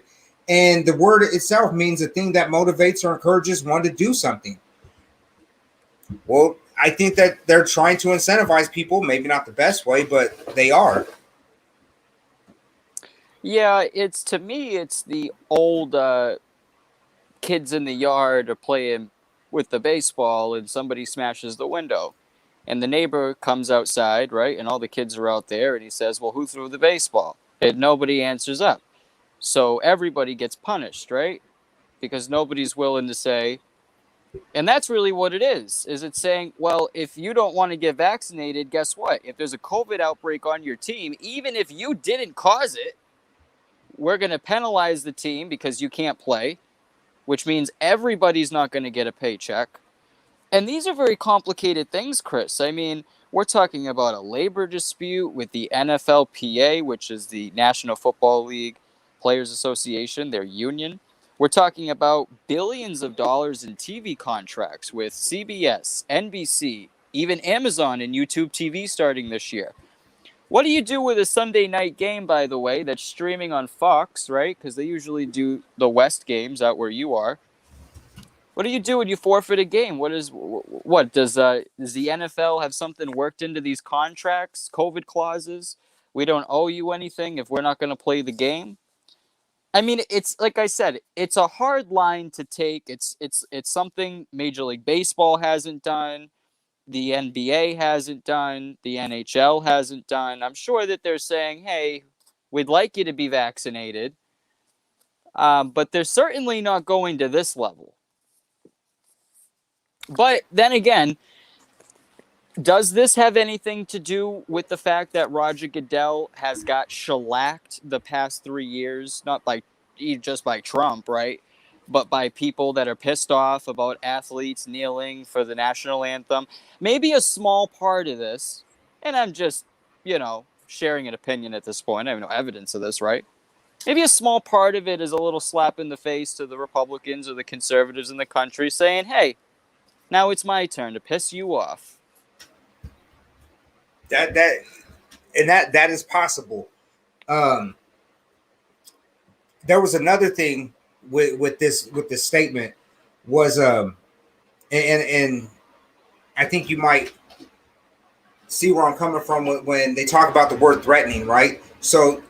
And the word itself means a thing that motivates or encourages one to do something. Well, I think that they're trying to incentivize people, maybe not the best way, but they are. Yeah, to me, it's the old kids in the yard are playing with the baseball and somebody smashes the window. And the neighbor comes outside, right? And all the kids are out there, and he says, well, who threw the baseball? And nobody answers up. So everybody gets punished, right? Because nobody's willing to say. And that's really what it is it's saying, well, if you don't want to get vaccinated, guess what? If there's a COVID outbreak on your team, even if you didn't cause it, we're going to penalize the team because you can't play, which means everybody's not going to get a paycheck. And these are very complicated things, Chris. I mean, we're talking about a labor dispute with the NFLPA, which is the National Football League, Players Association, their union. We're talking about billions of dollars in TV contracts with CBS, NBC, even Amazon and YouTube TV starting this year. What do you do with a Sunday night game, by the way, that's streaming on Fox, right? Because they usually do the West games out where you are. What do you do when you forfeit a game? Does the NFL have something worked into these contracts, COVID clauses? We don't owe you anything if we're not going to play the game. I mean, it's like I said, it's a hard line to take. It's something Major League Baseball hasn't done, the NBA hasn't done, the NHL hasn't done. I'm sure that they're saying, "Hey, we'd like you to be vaccinated," but they're certainly not going to this level. But then again, does this have anything to do with the fact that Roger Goodell has got shellacked the past 3 years, not just by Trump, right? But by people that are pissed off about athletes kneeling for the national anthem? Maybe a small part of this, and I'm just, sharing an opinion at this point. I have no evidence of this, right? Maybe a small part of it is a little slap in the face to the Republicans or the conservatives in the country saying, hey, now it's my turn to piss you off. That is possible. There was another thing with this statement was and I think you might see where I'm coming from when they talk about the word threatening, right? So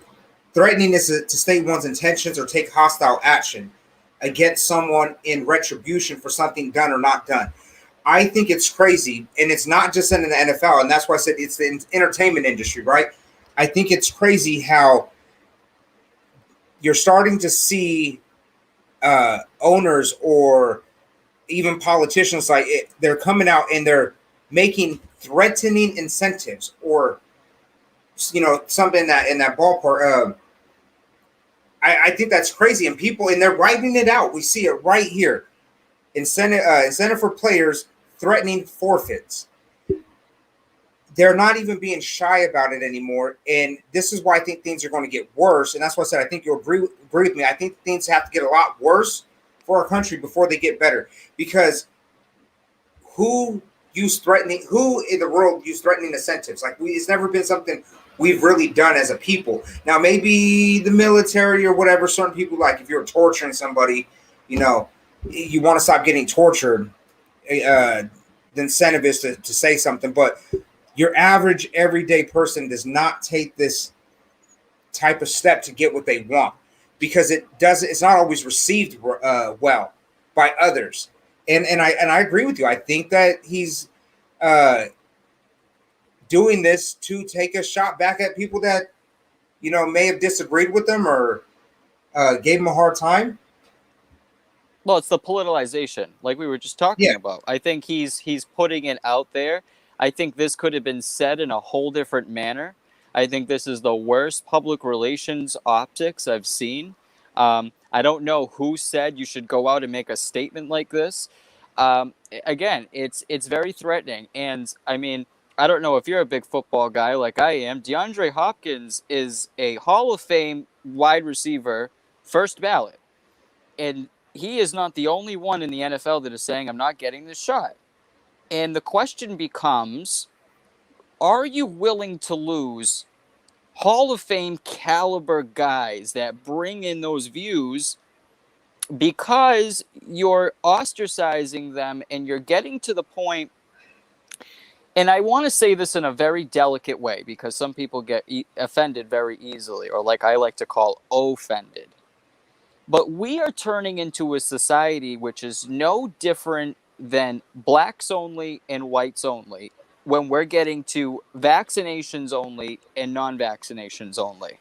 threatening is to state one's intentions or take hostile action against someone in retribution for something done or not done. I think it's crazy, and it's not just in the NFL, and that's why I said it's the entertainment industry, right? I think it's crazy how you're starting to see owners or even politicians they're coming out and they're making threatening incentives or something in that ballpark. I think that's crazy, and they're writing it out. We see it right here. Incentive for players threatening forfeits. They're not even being shy about it anymore, and this is why I think things are going to get worse. And that's why I said I think you'll agree with me. I think things have to get a lot worse for our country before they get better. Because who in the world use threatening incentives? It's never been something we've really done as a people. Now maybe the military or whatever. Certain people, like if you're torturing somebody, you want to stop getting tortured. The incentive is to say something, but your average everyday person does not take this type of step to get what they want, because it's not always received well by others. And I agree with you. I think that he's doing this to take a shot back at people that may have disagreed with them or gave him a hard time. Well, it's the politicization, like we were just talking about. I think he's putting it out there. I think this could have been said in a whole different manner. I think this is the worst public relations optics I've seen. I don't know who said you should go out and make a statement like this. Again, it's very threatening. And I mean, I don't know if you're a big football guy like I am. DeAndre Hopkins is a Hall of Fame wide receiver, first ballot. And he is not the only one in the NFL that is saying, I'm not getting this shot. And the question becomes, are you willing to lose Hall of Fame caliber guys that bring in those views because you're ostracizing them and you're getting to the point, and I want to say this in a very delicate way because some people get offended very easily, or like I like to call offended. But we are turning into a society which is no different than blacks only and whites only when we're getting to vaccinations only and non-vaccinations only.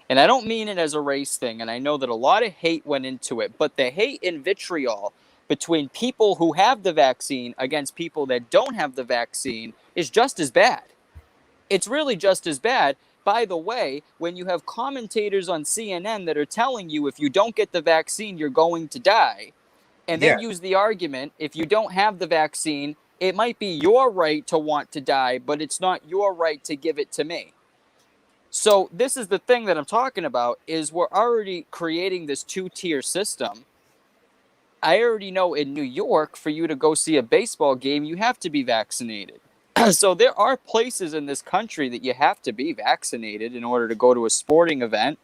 And I don't mean it as a race thing, and I know that a lot of hate went into it, but the hate and vitriol between people who have the vaccine against people that don't have the vaccine is just as bad. It's really just as bad. By the way, when you have commentators on CNN that are telling you if you don't get the vaccine, you're going to die, and then use the argument, if you don't have the vaccine, it might be your right to want to die, but it's not your right to give it to me. So this is the thing that I'm talking about, is we're already creating this two-tier system. I already know in New York, for you to go see a baseball game, you have to be vaccinated. So there are places in this country that you have to be vaccinated in order to go to a sporting event.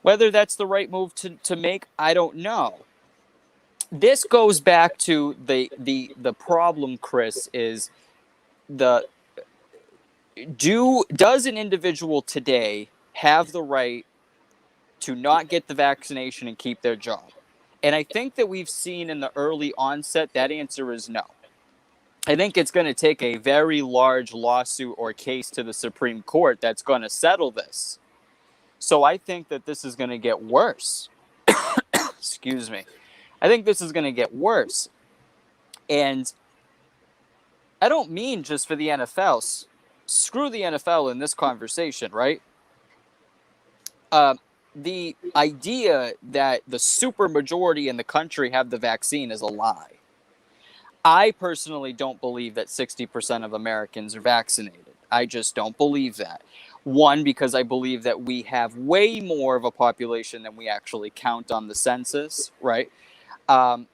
Whether that's the right move to make, I don't know. This goes back to the problem, Chris, is does an individual today have the right to not get the vaccination and keep their job? And I think that we've seen in the early onset that answer is no. I think it's going to take a very large lawsuit or case to the Supreme Court that's going to settle this. So I think that this is going to get worse. Excuse me. I think this is going to get worse. And I don't mean just for the NFL. Screw the NFL in this conversation, right? The idea that the super majority in the country have the vaccine is a lie. I personally don't believe that 60% of Americans are vaccinated. I just don't believe that. One, because I believe that we have way more of a population than we actually count on the census, right? And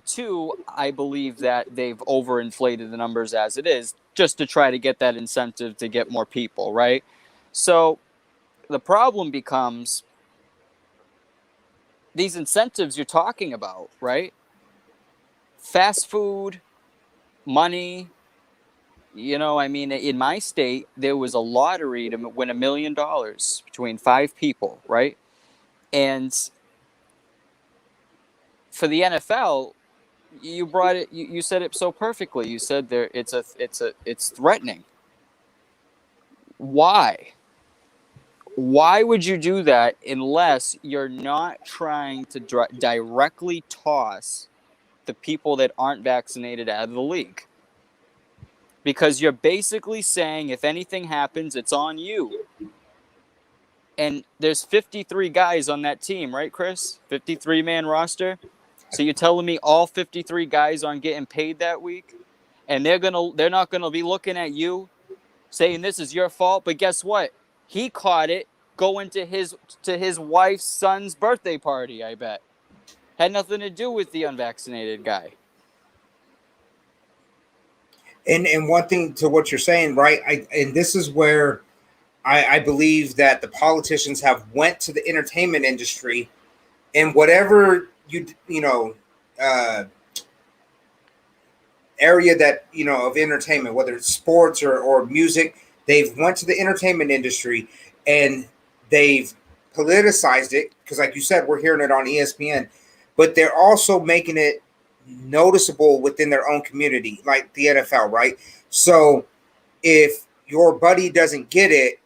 two, I believe that they've overinflated the numbers as it is, just to try to get that incentive to get more people, right? So the problem becomes these incentives you're talking about, right? Fast food, money. I mean, in my state, there was a lottery to win $1 million between 5 people, right? And for the NFL, you brought it. You said it so perfectly. You said it's threatening. Why? Why would you do that unless you're not trying to directly toss the people that aren't vaccinated out of the league? Because you're basically saying if anything happens, it's on you. And there's 53 guys on that team, right, Chris? 53-man roster. So you're telling me all 53 guys aren't getting paid that week? And they're not gonna be looking at you saying this is your fault. But guess what? He caught it going to his wife's son's birthday party, I bet. Had nothing to do with the unvaccinated guy. And one thing to what you're saying, right? And this is where I believe that the politicians have went to the entertainment industry, and whatever area that of entertainment, whether it's sports or music, they've went to the entertainment industry and they've politicized it, because like you said, we're hearing it on ESPN, but they're also making it noticeable within their own community, like the NFL, right? So if your buddy doesn't get it,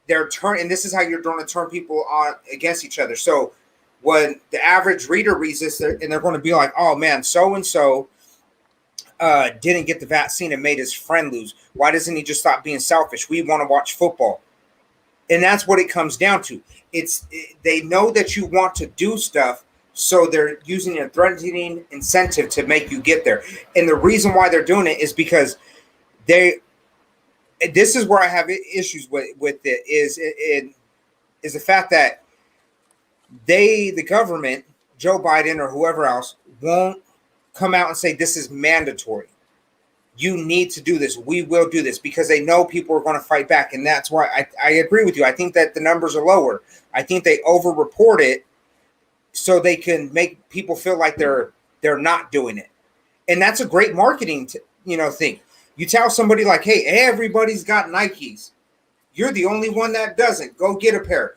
and this is how you're going to turn people on against each other. So when the average reader reads this, and they're going to be like, oh man, so-and-so didn't get the vaccine and made his friend lose. Why doesn't he just stop being selfish? We want to watch football. And that's what it comes down to. They know that you want to do stuff, so they're using a threatening incentive to make you get there. And the reason why they're doing it is because this is where I have issues with it, is the fact that the government, Joe Biden or whoever else, won't come out and say this is mandatory. You need to do this. We will do this, because they know people are going to fight back. And that's why I agree with you. I think that the numbers are lower. I think they over-report it so they can make people feel like they're not doing it. And that's a great marketing thing. You tell somebody like, hey, everybody's got Nikes. You're the only one that doesn't. Go get a pair.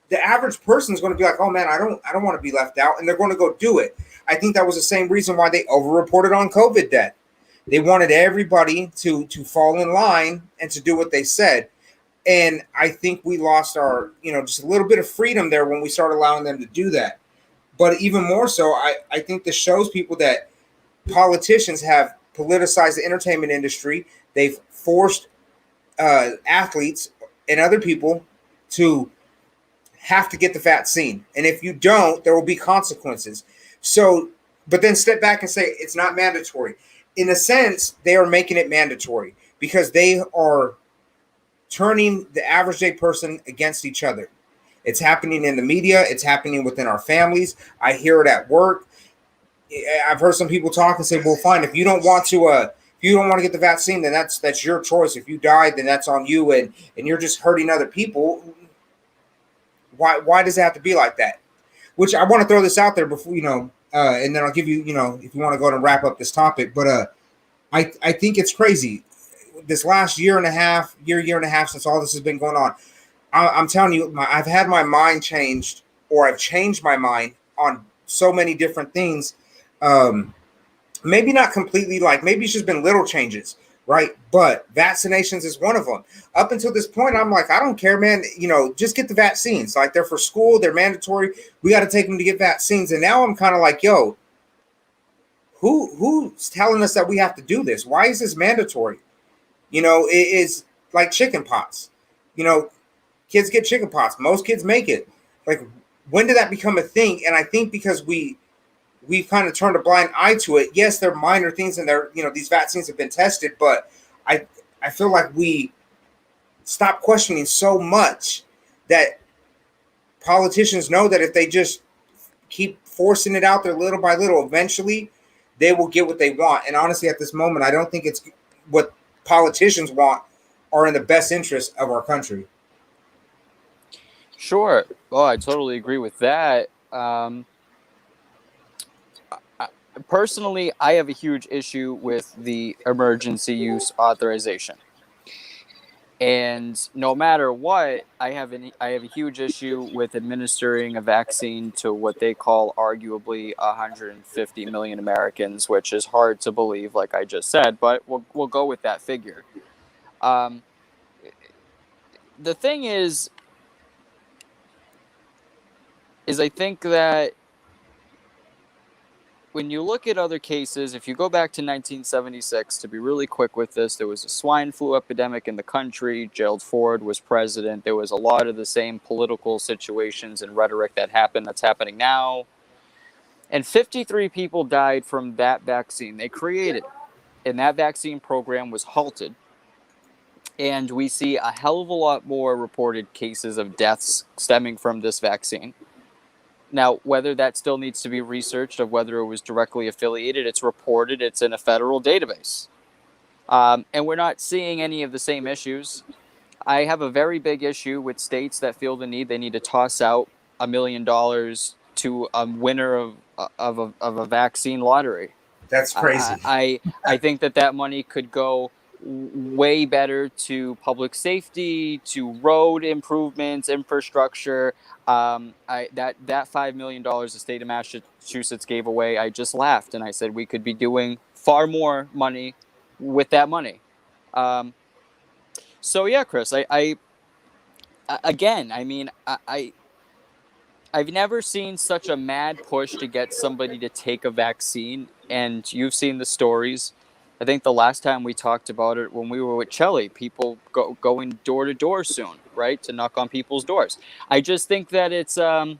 The average person is going to be like, oh man, I don't want to be left out. And they're going to go do it. I think that was the same reason why they over-reported on COVID death. They wanted everybody to fall in line and to do what they said. And I think we lost our, just a little bit of freedom there when we started allowing them to do that. But even more so, I think this shows people that politicians have politicized the entertainment industry. They've forced athletes and other people to have to get the vaccine. And if you don't, there will be consequences. So, but then step back and say it's not mandatory. In a sense, they are making it mandatory because they are turning the average day person against each other. It's happening in the media. It's happening within our families. I hear it at work. I've heard some people talk and say, "Well, fine. If you don't want to get the vaccine, then that's your choice. If you die, then that's on you, and you're just hurting other people. Why does it have to be like that?" Which I want to throw this out there before and then I'll give you if you want to go and wrap up this topic. But I think it's crazy. This last year and a half since all this has been going on, I'm telling you, I've had my mind changed, or I've changed my mind on so many different things. Maybe not completely, like maybe it's just been little changes, right? But vaccinations is one of them. Up until this point, I'm like, I don't care, man. Just get the vaccines. Like, they're for school, they're mandatory. We got to take them to get vaccines. And now I'm kind of like, yo, who's telling us that we have to do this? Why is this mandatory? It is like chicken pox. Kids get chicken pox. Most kids make it. Like, when did that become a thing? And I think because we've kind of turned a blind eye to it. Yes, they're minor things, and these vaccines have been tested, but I feel like we stop questioning so much that politicians know that if they just keep forcing it out there little by little, eventually they will get what they want. And honestly, at this moment, I don't think it's what politicians want are in the best interest of our country. Sure. Well, I totally agree with that. Personally, I have a huge issue with the emergency use authorization. And no matter what, I have a huge issue with administering a vaccine to what they call arguably 150 million Americans, which is hard to believe, like I just said, but we'll go with that figure. The thing is I think that when you look at other cases, if you go back to 1976, to be really quick with this, there was a swine flu epidemic in the country. Gerald Ford was president. There was a lot of the same political situations and rhetoric that's happening now. And 53 people died from that vaccine they created. And that vaccine program was halted. And we see a hell of a lot more reported cases of deaths stemming from this vaccine. Now, whether that still needs to be researched, of whether it was directly affiliated, it's reported, it's in a federal database. And we're not seeing any of the same issues. I have a very big issue with states that feel the need. They need to toss out $1 million to a winner of a vaccine lottery. That's crazy. I think that money could go way better to public safety, to road improvements, infrastructure. That $5 million the state of Massachusetts gave away, I just laughed and I said we could be doing far more money with that money. So yeah, Chris, I've never seen such a mad push to get somebody to take a vaccine, and you've seen the stories. I think the last time we talked about it when we were with Chelly, people going door to door soon, right, to knock on people's doors. I just think that it's an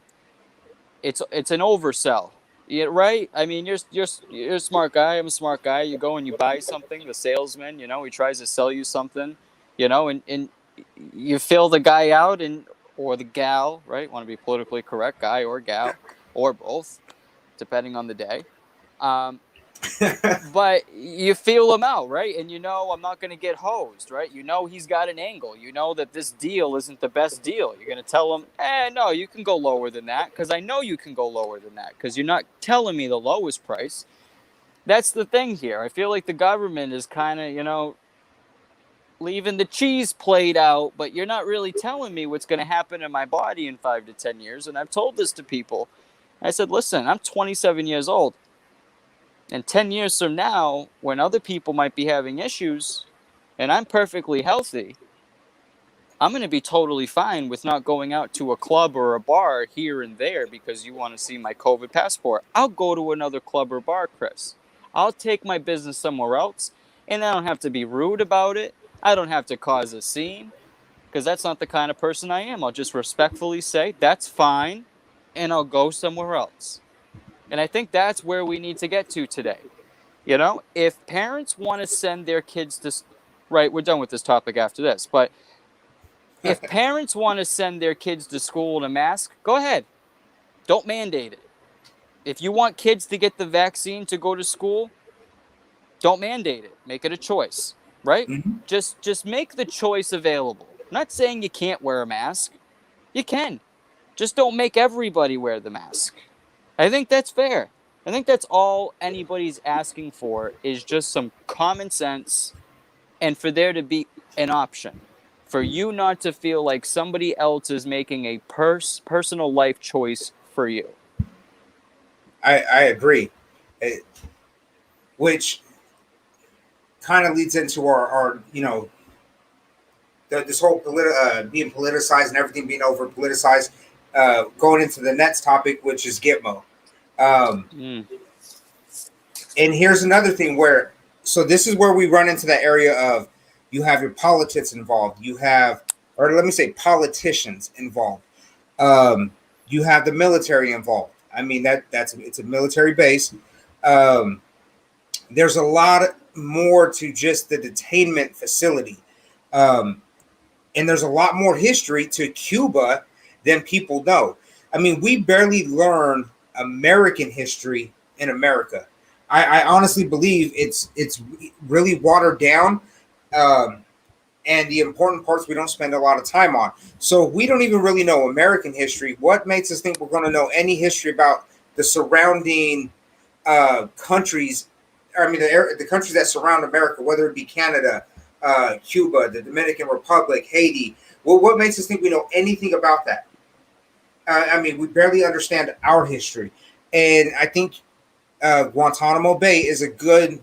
oversell, yeah, right? I mean, you're a smart guy. I'm a smart guy. You go and you buy something. The salesman, he tries to sell you something, and you fill the guy out or the gal, right? Want to be politically correct, guy or gal, or both, depending on the day. But you feel him out, right? And I'm not going to get hosed, right? He's got an angle. That this deal isn't the best deal. You're going to tell him, no, you can go lower than that, because I know you can go lower than that, because you're not telling me the lowest price. That's the thing here. I feel like the government is kind of, leaving the cheese plate out, but you're not really telling me what's going to happen in my body in 5 to 10 years. And I've told this to people. I said, listen, I'm 27 years old. And 10 years from now, when other people might be having issues and I'm perfectly healthy, I'm going to be totally fine with not going out to a club or a bar here and there because you want to see my COVID passport. I'll go to another club or bar, Chris. I'll take my business somewhere else, and I don't have to be rude about it. I don't have to cause a scene, because that's not the kind of person I am. I'll just respectfully say, that's fine, and I'll go somewhere else. And I think that's where we need to get to today. If parents want to send their kids to, right, we're done with this topic after this, but If parents want to send their kids to school in a mask, go ahead. Don't mandate it. If you want kids to get the vaccine to go to school, don't mandate it. Make it a choice, right? Mhm. Just make the choice available. I'm not saying you can't wear a mask. You can. Just don't make everybody wear the mask. I think that's fair. I think that's all anybody's asking for is just some common sense and for there to be an option. For you not to feel like somebody else is making a personal life choice for you. I agree. Which kind of leads into our this whole being politicized and everything being over politicized, going into the next topic, which is Gitmo. And here's another thing so this is where we run into the area of you have your politics involved. You have, or let me say politicians involved. You have the military involved. I mean, it's a military base. There's a lot more to just the detainment facility. And there's a lot more history to Cuba than people know. I mean, we barely learn American history in America. I honestly believe it's really watered down, and the important parts we don't spend a lot of time on. So we don't even really know American history. What makes us think we're going to know any history about the surrounding countries? I mean, the countries that surround America, whether it be Canada, Cuba, the Dominican Republic, Haiti. Well, what makes us think we know anything about that? I mean, we barely understand our history. And I think Guantanamo Bay is a good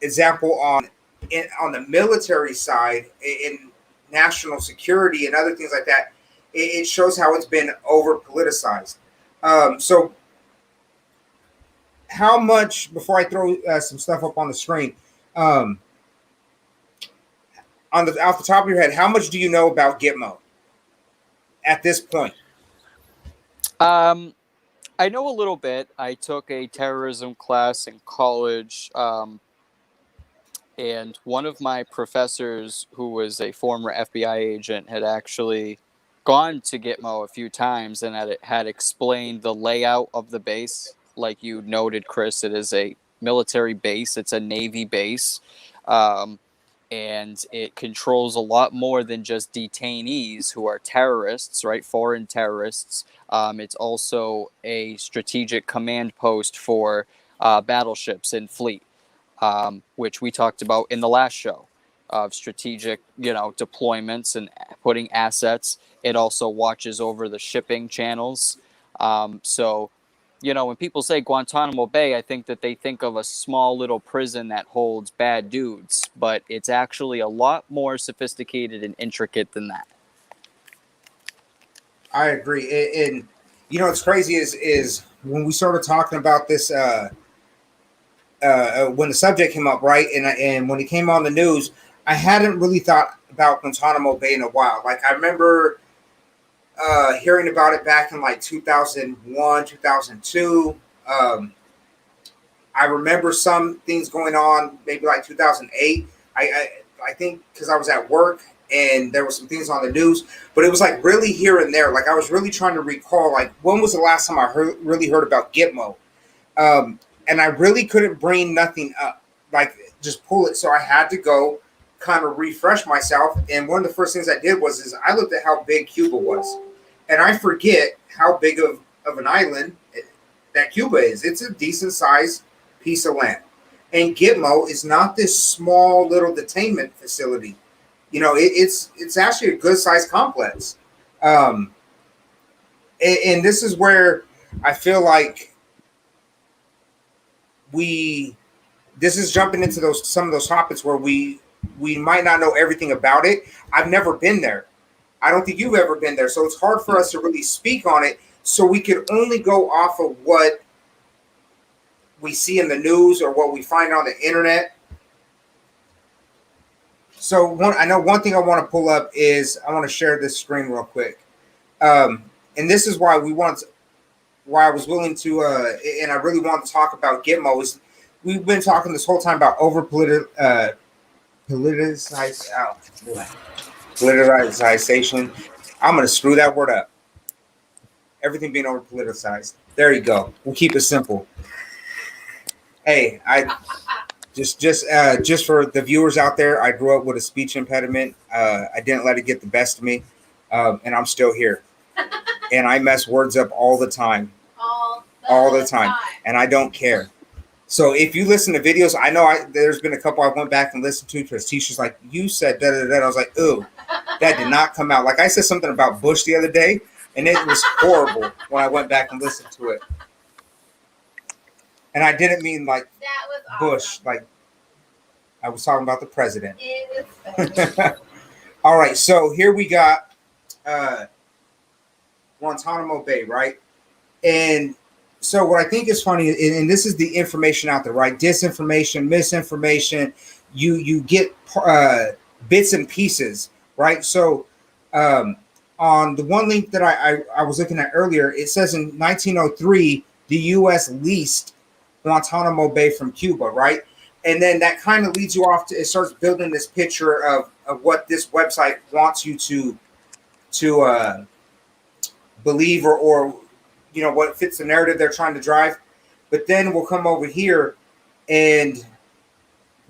example on the military side in national security and other things like that. It shows how it's been over politicized. So how much, before I throw some stuff up on the screen, off the top of your head, how much do you know about Gitmo at this point? I know a little bit. I took a terrorism class in college, and one of my professors, who was a former FBI agent, had actually gone to Gitmo a few times and had explained the layout of the base. Like you noted, Chris, it is a military base. It's a Navy base. And it controls a lot more than just detainees who are terrorists, right? Foreign terrorists. It's also a strategic command post for battleships and fleet, which we talked about in the last show of strategic, deployments and putting assets. It also watches over the shipping channels. So, when people say Guantanamo Bay, I think that they think of a small little prison that holds bad dudes, but it's actually a lot more sophisticated and intricate than that. I agree. And what's crazy is when we started talking about this, when the subject came up, right? And when it came on the news, I hadn't really thought about Guantanamo Bay in a while. Like, I remember hearing about it back in like 2001, 2002. I remember some things going on, maybe like 2008. I think because I was at work and there were some things on the news, but it was like really here and there. Like, I was really trying to recall, like, when was the last time I really heard about Gitmo? And I really couldn't bring nothing up, like just pull it. So I had to go kind of refresh myself. And one of the first things I did was I looked at how big Cuba was. And I forget how big of an island that Cuba is. It's a decent sized piece of land. And Gitmo is not this small little detainment facility. It's actually a good sized complex. And this is where I feel like this is jumping into some of those topics where we might not know everything about it. I've never been there. I don't think you've ever been there. So it's hard for us to really speak on it. So we can only go off of what we see in the news or what we find on the internet. So I know one thing I want to pull up is I want to share this screen real quick. And this is why I was willing to, and I really want to talk about Gitmo. Is we've been talking this whole time about politicized. Politicization. I'm gonna screw that word up. Everything being over politicized. There you go. We'll keep it simple. Hey, I just for the viewers out there, I grew up with a speech impediment. I didn't let it get the best of me, and I'm still here. And I mess words up all the time. All the time. And I don't care. So if you listen to videos, I know there's been a couple I went back and listened to because Tisha's like, you said da da da. I was like, ooh, that did not come out. Like I said something about Bush the other day, and it was horrible when I went back and listened to it. And I didn't mean like That was Bush, awesome. like I was talking about the president. It was funny. All right, so here we got Guantanamo Bay, right? And so what I think is funny, and this is the information out there, right? Disinformation, misinformation. You get bits and pieces, right? So on the one link that I was looking at earlier, it says in 1903 the U.S. leased Guantanamo Bay from Cuba, right? And then that kind of leads you off to, it starts building this picture of what this website wants you to believe or you know what fits the narrative they're trying to drive. But then we'll come over here and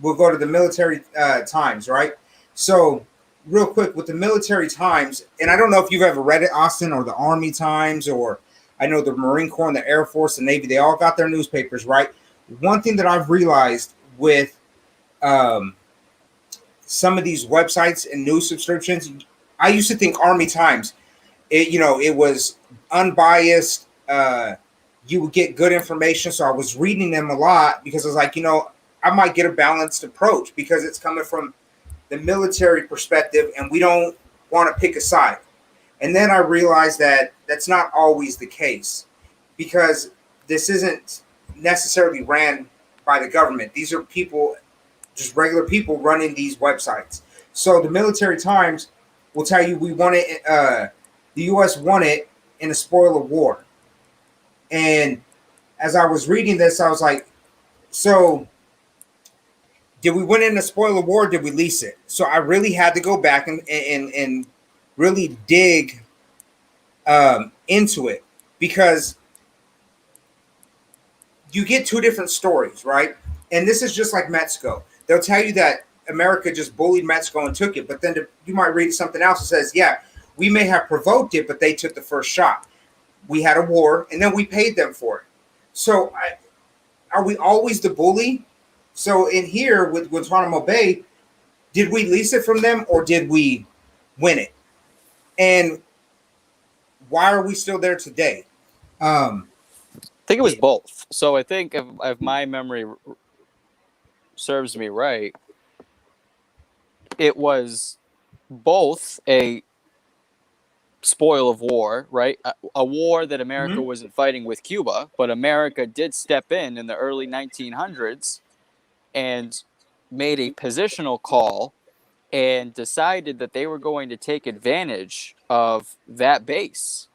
we'll go to the military times, right? So real quick with the military times, and I don't know if you've ever read it, Austin, or the Army Times, or I know the Marine Corps and the Air Force, the Navy, they all got their newspapers, right? One thing that I've realized with some of these websites and news subscriptions, I used to think Army Times, it was unbiased. You would get good information. So I was reading them a lot because I was like, I might get a balanced approach because it's coming from the military perspective and we don't want to pick a side. And then I realized that that's not always the case because this isn't necessarily ran by the government. These are people, just regular people running these websites. So the Military Times will tell you we won it, the U.S. won it in a spoil of war. And as I was reading this, I was like, so did we win in a spoil of war? Or did we lease it? So I really had to go back and really dig into it because you get two different stories, right? And this is just like Mexico. They'll tell you that America just bullied Mexico and took it, but then you might read something else that says, yeah, we may have provoked it, but they took the first shot. We had a war, and then we paid them for it. So are we always the bully? So in here with Guantanamo Bay, did we lease it from them or did we win it? And why are we still there today? I think it was both. So I think if my memory serves me right, it was both a spoil of war, right? A war that America wasn't fighting with Cuba, but America did step in the early 1900s and made a positional call and decided that they were going to take advantage of that base.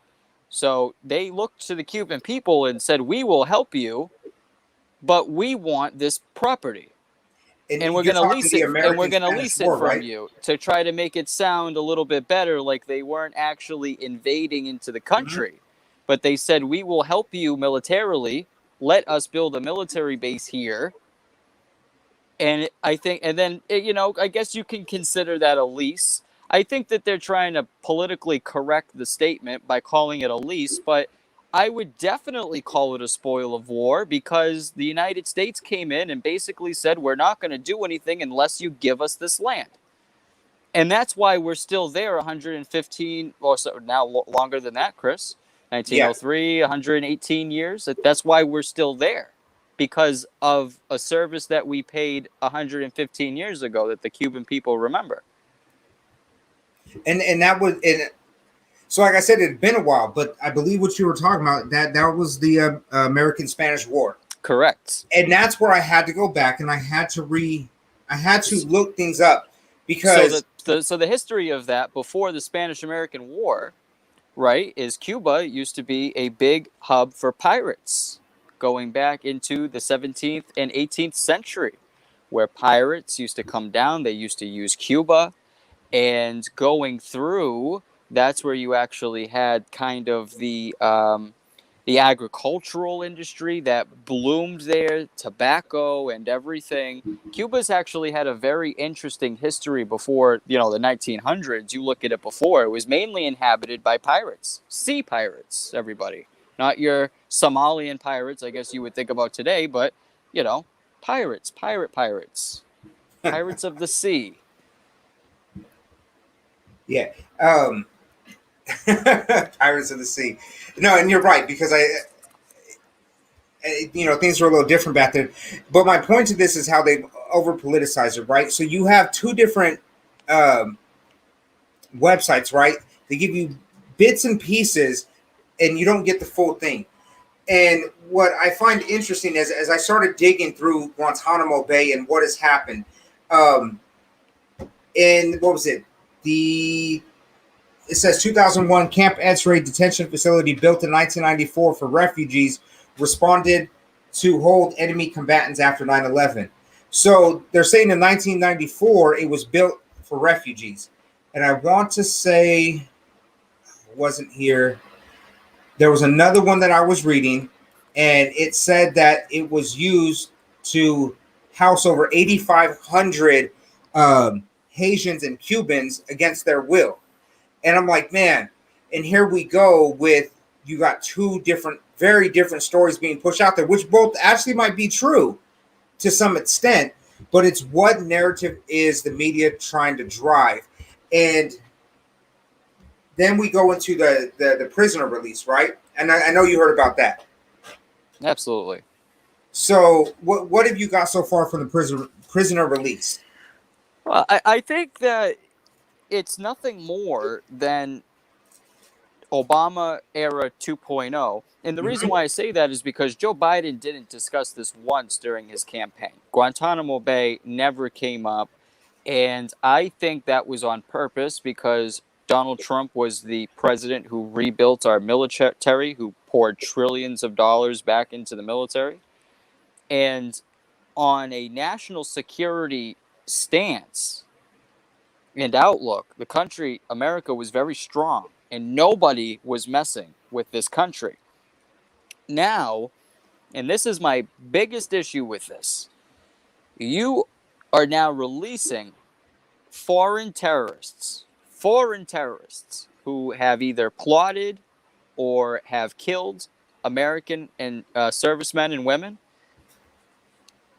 So they looked to the Cuban people and said, we will help you, but we want this property. And we're going to lease it. And we're going to lease it from you to try to make it sound a little bit better, like they weren't actually invading into the country. But they said, we will help you militarily. Let us build a military base here. And I think, and then, I guess you can consider that a lease. I think that they're trying to politically correct the statement by calling it a lease, but I would definitely call it a spoil of war because the United States came in and basically said, we're not going to do anything unless you give us this land. And that's why we're still there 115, or so now longer than that, Chris, 1903, 118 years. That's why we're still there. Because of a service that we paid 115 years ago that the Cuban people remember. And that was, and so like I said, it had been a while, but I believe what you were talking about, that was the American-Spanish War. Correct. And that's where I had to go back and I had to look things up because so the history of that before the Spanish-American War, right, is Cuba used to be a big hub for pirates. Going back into the 17th and 18th century, where pirates used to come down. They used to use Cuba, And going through, that's where you actually had kind of the agricultural industry that bloomed there, tobacco and everything. Cuba's actually had a very interesting history before, the 1900s. You look at it before, it was mainly inhabited by pirates, sea pirates, everybody. Not your Somalian pirates, I guess you would think about today, but, pirates, pirates, pirates of the sea. Yeah. Pirates of the Sea. No, and you're right, because things were a little different back then. But my point to this is how they over politicize it, right? So you have two different websites, right? They give you bits and pieces, and you don't get the full thing. And what I find interesting is, as I started digging through Guantanamo Bay and what has happened, and what was it? It says 2001 Camp X-Ray detention facility built in 1994 for refugees responded to hold enemy combatants after 9/11. So they're saying in 1994 it was built for refugees. And I want to say, wasn't here. There was another one that I was reading, and it said that it was used to house over 8,500 Haitians and Cubans against their will. And I'm like, man, and here we go with, you got two different, very different stories being pushed out there, which both actually might be true to some extent, but it's what narrative is the media trying to drive. And then we go into the prisoner release, right? And I know you heard about that. Absolutely. So what have you got so far from the prisoner release? Well, I think that it's nothing more than Obama era 2.0. And the reason why I say that is because Joe Biden didn't discuss this once during his campaign. Guantanamo Bay never came up. And I think that was on purpose because Donald Trump was the president who rebuilt our military, who poured trillions of dollars back into the military. And on a national security stance and outlook, the country, America, was very strong, and nobody was messing with this country. Now, and this is my biggest issue with this, you are now releasing foreign terrorists who have either plotted or have killed American and servicemen and women.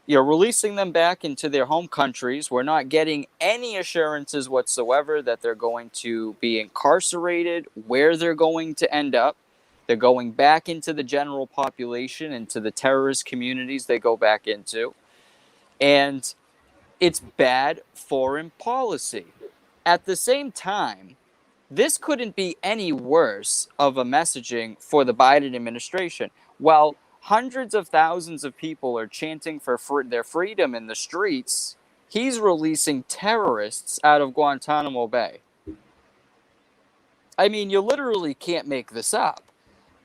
You're releasing them back into their home countries. We're not getting any assurances whatsoever that they're going to be incarcerated, where they're going to end up. They're going back into the general population, into the terrorist communities they go back into. And it's bad foreign policy. At the same time, this couldn't be any worse of a messaging for the Biden administration. While hundreds of thousands of people are chanting for their freedom in the streets, he's releasing terrorists out of Guantanamo Bay. I mean, you literally can't make this up.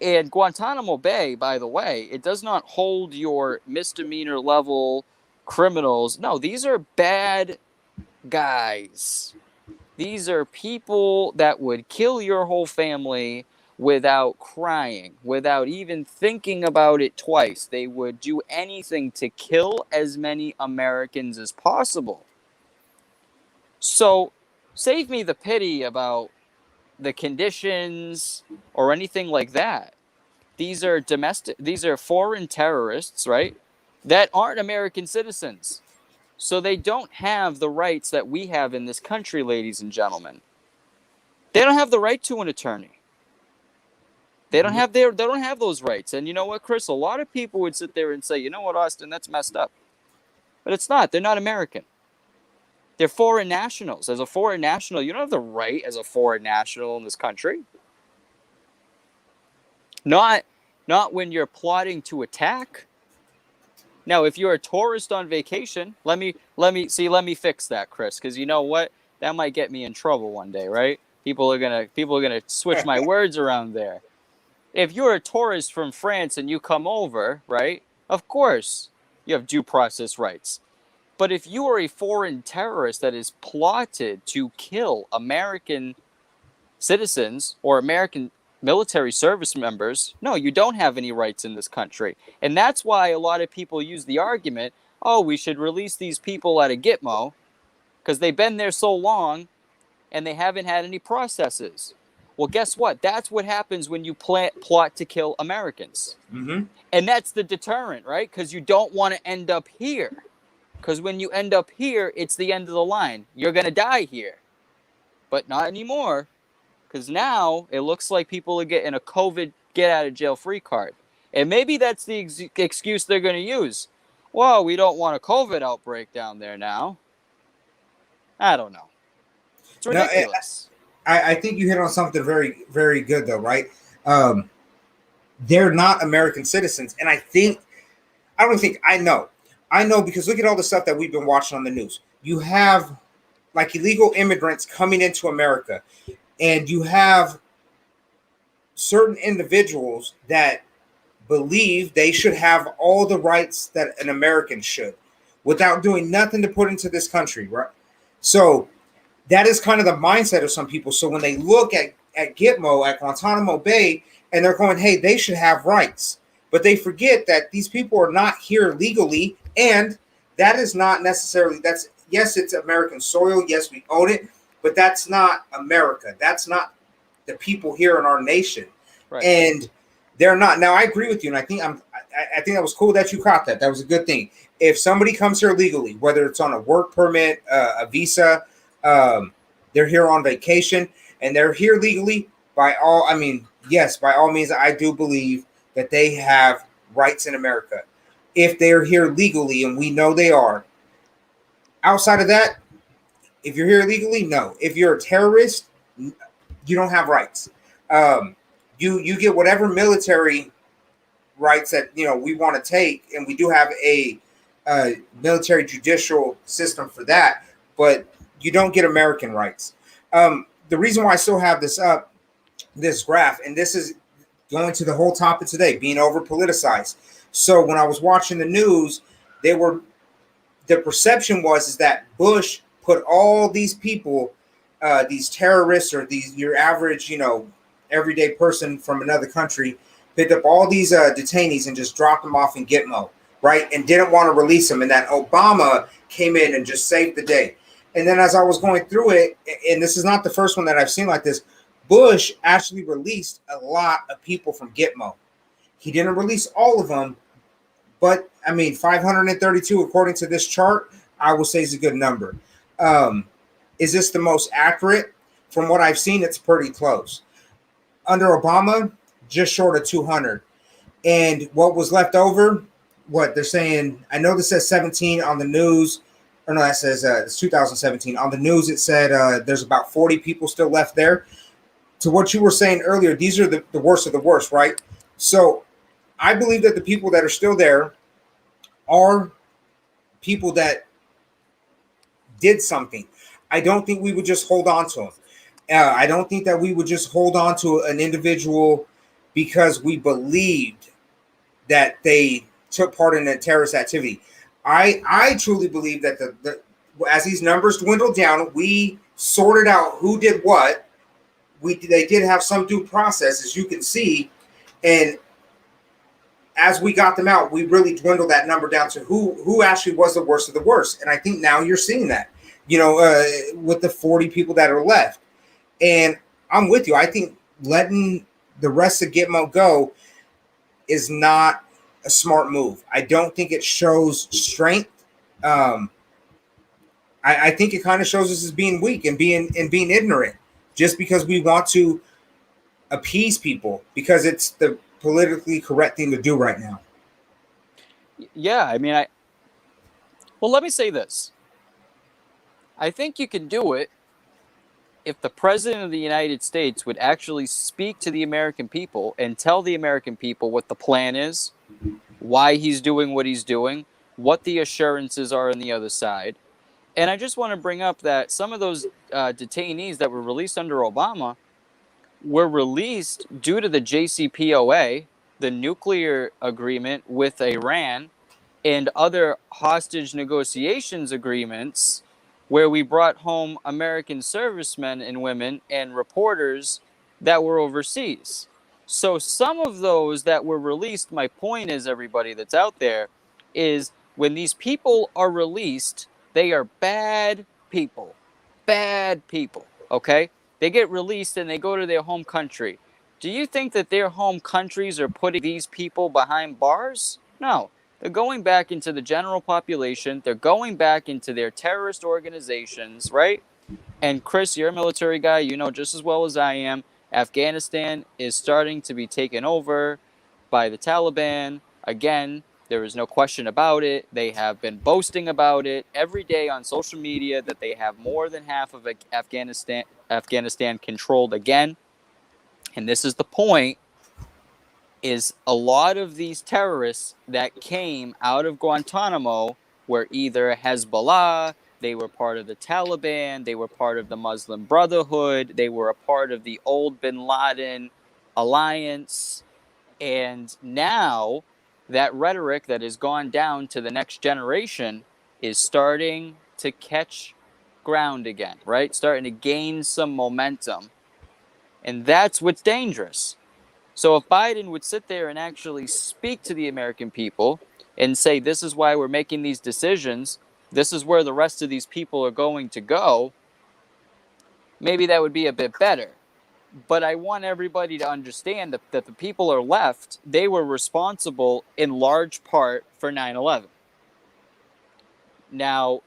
And Guantanamo Bay, by the way, it does not hold your misdemeanor level criminals. No, these are bad guys. These are people that would kill your whole family without crying, without even thinking about it twice. They would do anything to kill as many Americans as possible. So, save me the pity about the conditions or anything like that. These are foreign terrorists, right? That aren't American citizens. So they don't have the rights that we have in this country, ladies and gentlemen. They don't have the right to an attorney. They don't have those rights. And you know what, Chris? A lot of people would sit there and say, you know what, Austin, that's messed up. But it's not. They're not American. They're foreign nationals. As a foreign national, you don't have the right as a foreign national in this country. Not when you're plotting to attack. Now, if you're a tourist on vacation, let me fix that, Chris, because you know what? That might get me in trouble one day, right? People are gonna switch my words around there. If you're a tourist from France and you come over, right? Of course, you have due process rights. But if you are a foreign terrorist that is plotted to kill American citizens or American military service members, no, you don't have any rights in this country. And that's why a lot of people use the argument, oh, we should release these people out of Gitmo because they've been there so long and they haven't had any processes. Well, guess what? That's what happens when you plot to kill Americans. Mm-hmm. And that's the deterrent, right? Because you don't want to end up here. Because when you end up here, it's the end of the line. You're going to die here. But not anymore. Because now it looks like people are getting a COVID get-out-of-jail-free card. And maybe that's the excuse they're going to use. Well, we don't want a COVID outbreak down there now. I don't know. It's ridiculous. I think you hit on something very, very good, though, right? They're not American citizens. And I know because look at all the stuff that we've been watching on the news. You have like illegal immigrants coming into America, and you have certain individuals that believe they should have all the rights that an American should without doing nothing to put into this country, right? So that is kind of the mindset of some people. So when they look at Gitmo, at Guantanamo Bay, and they're going, hey, they should have rights. But they forget that these people are not here legally, and that is not necessarily, yes, it's American soil, yes, we own it, but that's not America. That's not the people here in our nation. Right. And they're not. Now, I agree with you, and I think that was cool that you caught that. That was a good thing. If somebody comes here legally, whether it's on a work permit, a visa, they're here on vacation, and they're here legally, by all means, I do believe that they have rights in America. If they're here legally, and we know they are. Outside of that, if you're here legally, no. If you're a terrorist, you don't have rights. You get whatever military rights that we want to take, and we do have a military judicial system for that, but you don't get American rights. The reason why I still have this graph, and this is going to the whole topic today, being over politicized. So when I was watching the news, the perception is that Bush put all these people, these terrorists or your average, everyday person from another country, picked up all these detainees and just dropped them off in Gitmo, right? And didn't want to release them. And that Obama came in and just saved the day. And then as I was going through it, and this is not the first one that I've seen like this, Bush actually released a lot of people from Gitmo. He didn't release all of them, but 532 according to this chart, I will say is a good number. Is this the most accurate? From what I've seen, it's pretty close. Under Obama, just short of 200. And what was left over, what they're saying, I know this says 17 on the news, or no, that says it's 2017. On the news, it said there's about 40 people still left there. To what you were saying earlier, these are the worst of the worst, right? So I believe that the people that are still there are people that did something. I don't think we would just hold on to them. I don't think that we would just hold on to an individual because we believed that they took part in a terrorist activity. I truly believe that as these numbers dwindled down, we sorted out who did what. They did have some due process, as you can see, and as we got them out, we really dwindled that number down to who actually was the worst of the worst. And I think now you're seeing that, with the 40 people that are left. And I'm with you. I think letting the rest of Gitmo go is not a smart move. I don't think it shows strength. I think it kind of shows us as being weak and being ignorant, just because we want to appease people because it's the politically correct thing to do right now. Yeah, well, let me say this. I think you can do it if the president of the United States would actually speak to the American people and tell the American people what the plan is, why he's doing what he's doing, what the assurances are on the other side. And I just want to bring up that some of those detainees that were released under Obama were released due to the JCPOA, the nuclear agreement with Iran, and other hostage negotiations agreements where we brought home American servicemen and women and reporters that were overseas. So some of those that were released, my point is, everybody that's out there, is when these people are released, they are bad people. Bad people, okay? They get released and they go to their home country. Do you think that their home countries are putting these people behind bars? No. They're going back into the general population. They're going back into their terrorist organizations, right? And Chris, you're a military guy. You know just as well as I am. Afghanistan is starting to be taken over by the Taliban. Again, there is no question about it. They have been boasting about it every day on social media that they have more than half of Afghanistan controlled again. And this is the point, is a lot of these terrorists that came out of Guantanamo were either Hezbollah, they were part of the Taliban, they were part of the Muslim Brotherhood, they were a part of the old bin Laden alliance. And now that rhetoric that has gone down to the next generation is starting to catch ground again, right? Starting to gain some momentum. And that's what's dangerous. So if Biden would sit there and actually speak to the American people and say, this is why we're making these decisions, this is where the rest of these people are going to go, maybe that would be a bit better. But I want everybody to understand that the people are left, they were responsible in large part for 9/11. Now,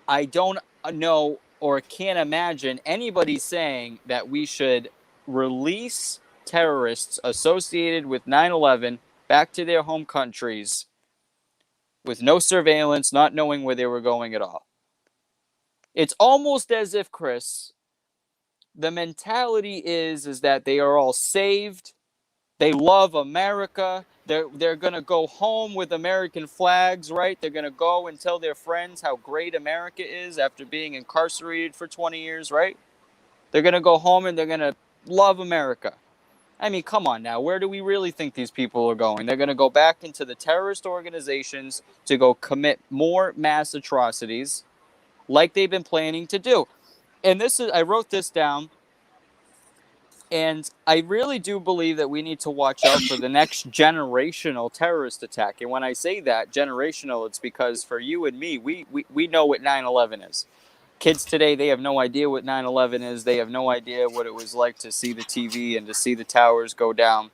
I don't know or can't imagine anybody saying that we should release terrorists associated with 9/11 back to their home countries with no surveillance, not knowing where they were going at all. It's almost as if, Chris, the mentality is that they are all saved. They love America. They're going to go home with American flags, right? They're going to go and tell their friends how great America is after being incarcerated for 20 years, right? They're going to go home and they're going to love America. I mean, come on now. Where do we really think these people are going? They're going to go back into the terrorist organizations to go commit more mass atrocities like they've been planning to do. And I wrote this down, and I really do believe that we need to watch out for the next generational terrorist attack. And when I say that, generational, it's because for you and me, we know what 9/11 is. Kids today, they have no idea what 9/11 is. They have no idea what it was like to see the TV and to see the towers go down.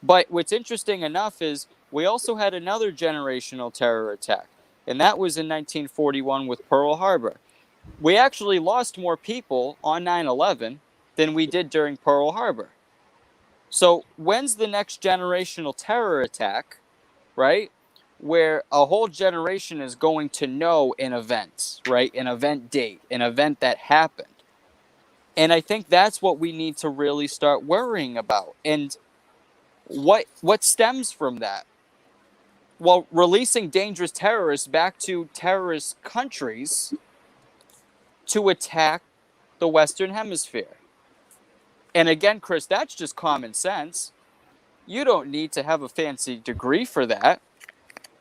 But what's interesting enough is we also had another generational terror attack, and that was in 1941 with Pearl Harbor. We actually lost more people on 9/11 than we did during Pearl Harbor. So when's the next generational terror attack, right? Where a whole generation is going to know an event, right? An event date, an event that happened. And I think that's what we need to really start worrying about. And what stems from that? Well, releasing dangerous terrorists back to terrorist countries to attack the Western Hemisphere. And again, Chris, that's just common sense. You don't need to have a fancy degree for that.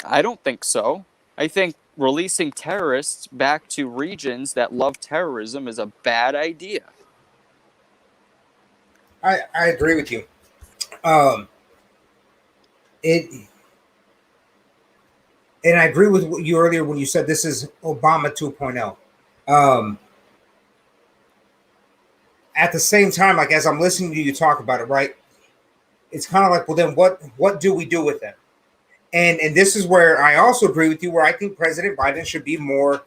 I don't think so. I think releasing terrorists back to regions that love terrorism is a bad idea. I agree with you. And I agree with you earlier when you said this is Obama 2.0. At the same time, like as I'm listening to you talk about it, right? It's kind of like, well, then what do we do with them? And this is where I also agree with you, where I think President Biden should be more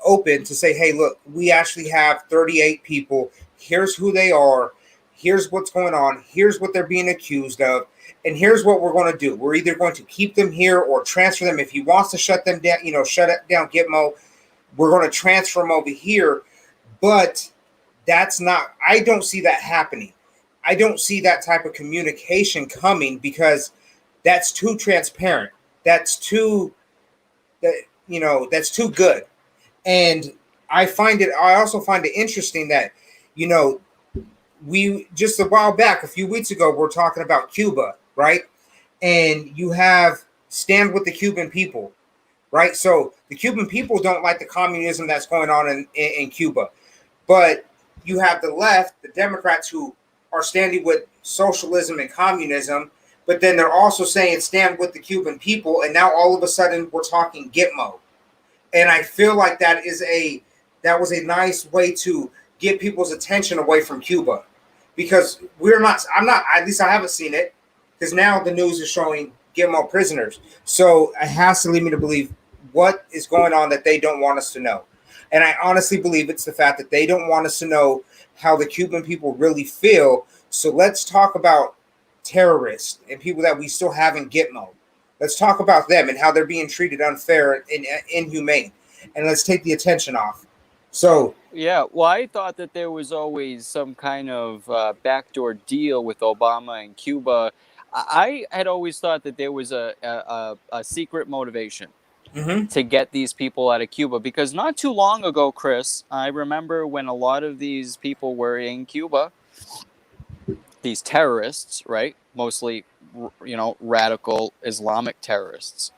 open to say, hey, look, we actually have 38 people. Here's who they are. Here's what's going on. Here's what they're being accused of. And here's what we're going to do. We're either going to keep them here or transfer them. If he wants to shut them down, shut it down, Gitmo, we're going to transfer them over here. But that's not, I don't see that happening. I don't see that type of communication coming because that's too transparent. That's too good. And I also find it interesting that, we just a while back, a few weeks ago, we're talking about Cuba, right? And you have stand with the Cuban people, right? So the Cuban people don't like the communism that's going on in Cuba. But you have the left, the Democrats, who are standing with socialism and communism, but then they're also saying stand with the Cuban people. And now all of a sudden we're talking Gitmo. And I feel like that was a nice way to get people's attention away from Cuba, because at least I haven't seen it, because now the news is showing Gitmo prisoners. So it has to lead me to believe what is going on that they don't want us to know. And I honestly believe it's the fact that they don't want us to know how the Cuban people really feel. So let's talk about terrorists and people that we still have in Gitmo. Let's talk about them and how they're being treated unfair and inhumane. And let's take the attention off. So yeah, well, I thought that there was always some kind of backdoor deal with Obama and Cuba. I had always thought that there was a secret motivation to get these people out of Cuba, because not too long ago, Chris, I remember when a lot of these people were in Cuba, these terrorists, right? Mostly, radical Islamic terrorists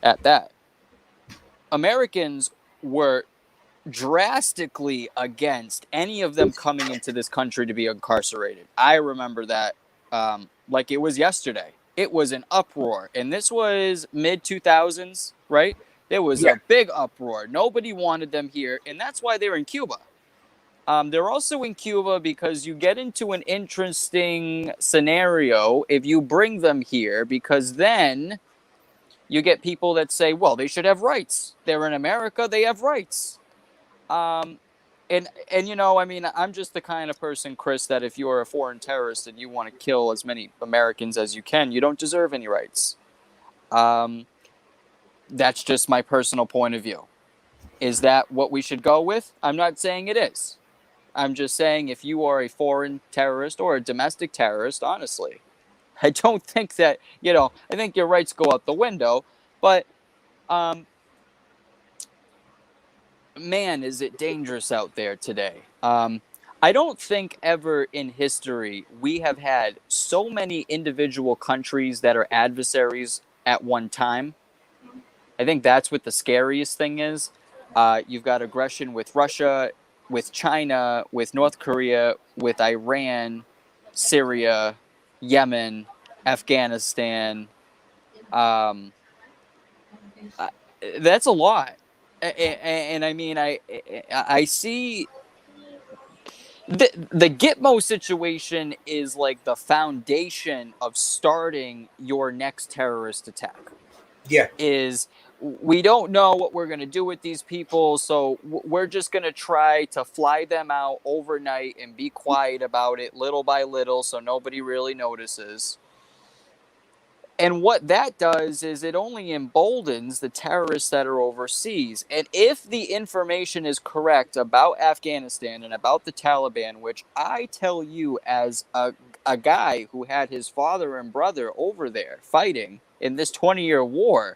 at that. Americans were drastically against any of them coming into this country to be incarcerated. I remember that like it was yesterday. It was an uproar, and this was mid-2000s, right? There was a big uproar. Nobody wanted them here, and that's why they're in Cuba. They're also in Cuba because you get into an interesting scenario if you bring them here, because then you get people that say, well, they should have rights. They're in America, they have rights. And I mean, I'm just the kind of person, Chris, that if you're a foreign terrorist and you want to kill as many Americans as you can, you don't deserve any rights. That's just my personal point of view. Is that what we should go with? I'm not saying it is. I'm just saying if you are a foreign terrorist or a domestic terrorist, honestly, I don't think that, I think your rights go out the window, but man, is it dangerous out there today. I don't think ever in history we have had so many individual countries that are adversaries at one time. I think that's what the scariest thing is. You've got aggression with Russia, with China, with North Korea, with Iran, Syria, Yemen, Afghanistan. That's a lot. And I mean, I see the Gitmo situation is like the foundation of starting your next terrorist attack. yeah, Is we don't know what we're going to do with these people, so we're just going to try to fly them out overnight and be quiet about it little by little so nobody really notices. And what that does is it only emboldens the terrorists that are overseas. And if the information is correct about Afghanistan and about the Taliban, which I tell you as a guy who had his father and brother over there fighting in this 20-year war,